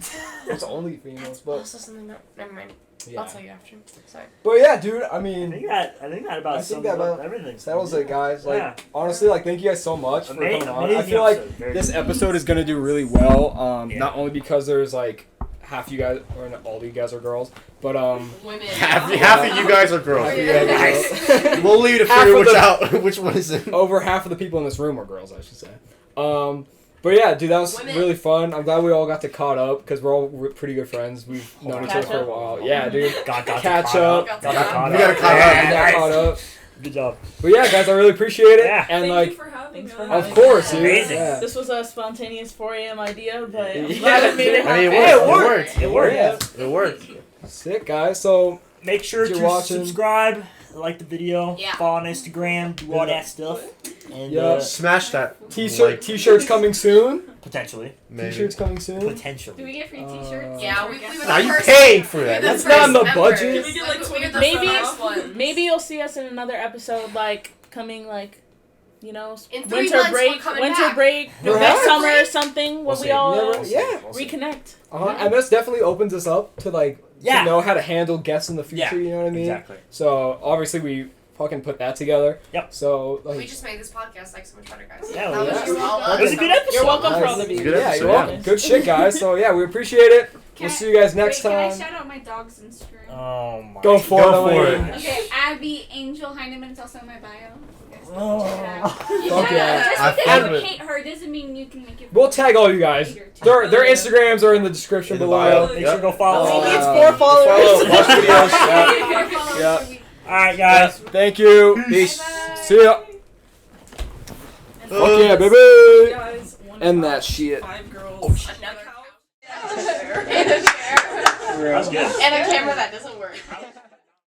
It's only females, but Also something that, never mind. yeah. I'll tell you after. Sorry. But yeah, dude. I I mean, think that about I think sums that up about everything. settles it, guys. Like, Yeah. honestly, like, thank you guys so much for coming on. I Amazing feel like episode. Very this good. episode is gonna do really well. Yeah. Not only because there's like half you guys, or not all of you guys are girls, but Women. Half of you guys are girls. Oh, yeah, Nice. girls. We'll leave to Half figure of which the- out. Which one is it? Over half of the people in this room are girls, I should say. But yeah, dude, that was Women. really fun. I'm glad we all got to caught up because we're all pretty good friends. We've known each other Catch for a up? while. Yeah, dude. Got Catch caught up. Got Got caught We gotta up. caught up. Yeah, Yeah, got nice. caught up. Good job. But yeah, guys, I really appreciate it. Yeah. And Thank like, you for having for us. having of course, dude. Amazing. Yeah. This was a spontaneous 4 a.m. idea, but I'm Yeah. glad it made it I mean, happen. it worked. It worked. Yeah. It worked. Sick, guys. So Make sure If to you're watching- subscribe, like the video, Yeah. follow on Instagram, do all Yeah. that stuff. And Yeah. Smash that. t-shirts coming soon. potentially. Maybe. T-shirts coming soon. Do Potentially. we get free t-shirts? Yeah, we were the Now you first- paid for that. we were the That's not in the first budget. members. Can we get, like, we were the 20% first off? ones. Maybe you'll see us in another episode, like coming, like, you know, In 3 winter months, we're break, coming winter back. break, Perhaps. next summer or something, We'll when see. we all Yeah. reconnect. And this definitely opens us up to like Yeah. to know how to handle guests in the future. Yeah, You know what I mean? Exactly. So obviously we fucking put that together. Yep. So like. We just made this podcast like so much better, guys. Yeah, that we was did. just all It us. was a good episode. You're welcome for Nice. all the views. Good Yeah, episode, you're yeah. welcome. Good shit, guys. So yeah, we appreciate it. We'll see you guys next Wait, time. Can I shout out my dog's Instagram? Oh my. Go for Go it, for Aline. it. Okay, Abby Angel Heineman is also in my bio. Oh. Fuck yeah. Just I because fuck you with- hate her doesn't mean you can make it. We'll tag all you guys. later, too. Their Instagrams are in the description In the below. bio. Make sure to go follow. Oh, He needs yeah. 4 followers. Follow, watch videos. Yeah. Four followers Yeah. per week. All right, guys. Thank you. Peace. Bye-bye. See ya. And Fuck yeah, baby. Guys, one And couch, that shit. 5 girls. Another couch. and a chair. That was good. And a camera that doesn't work.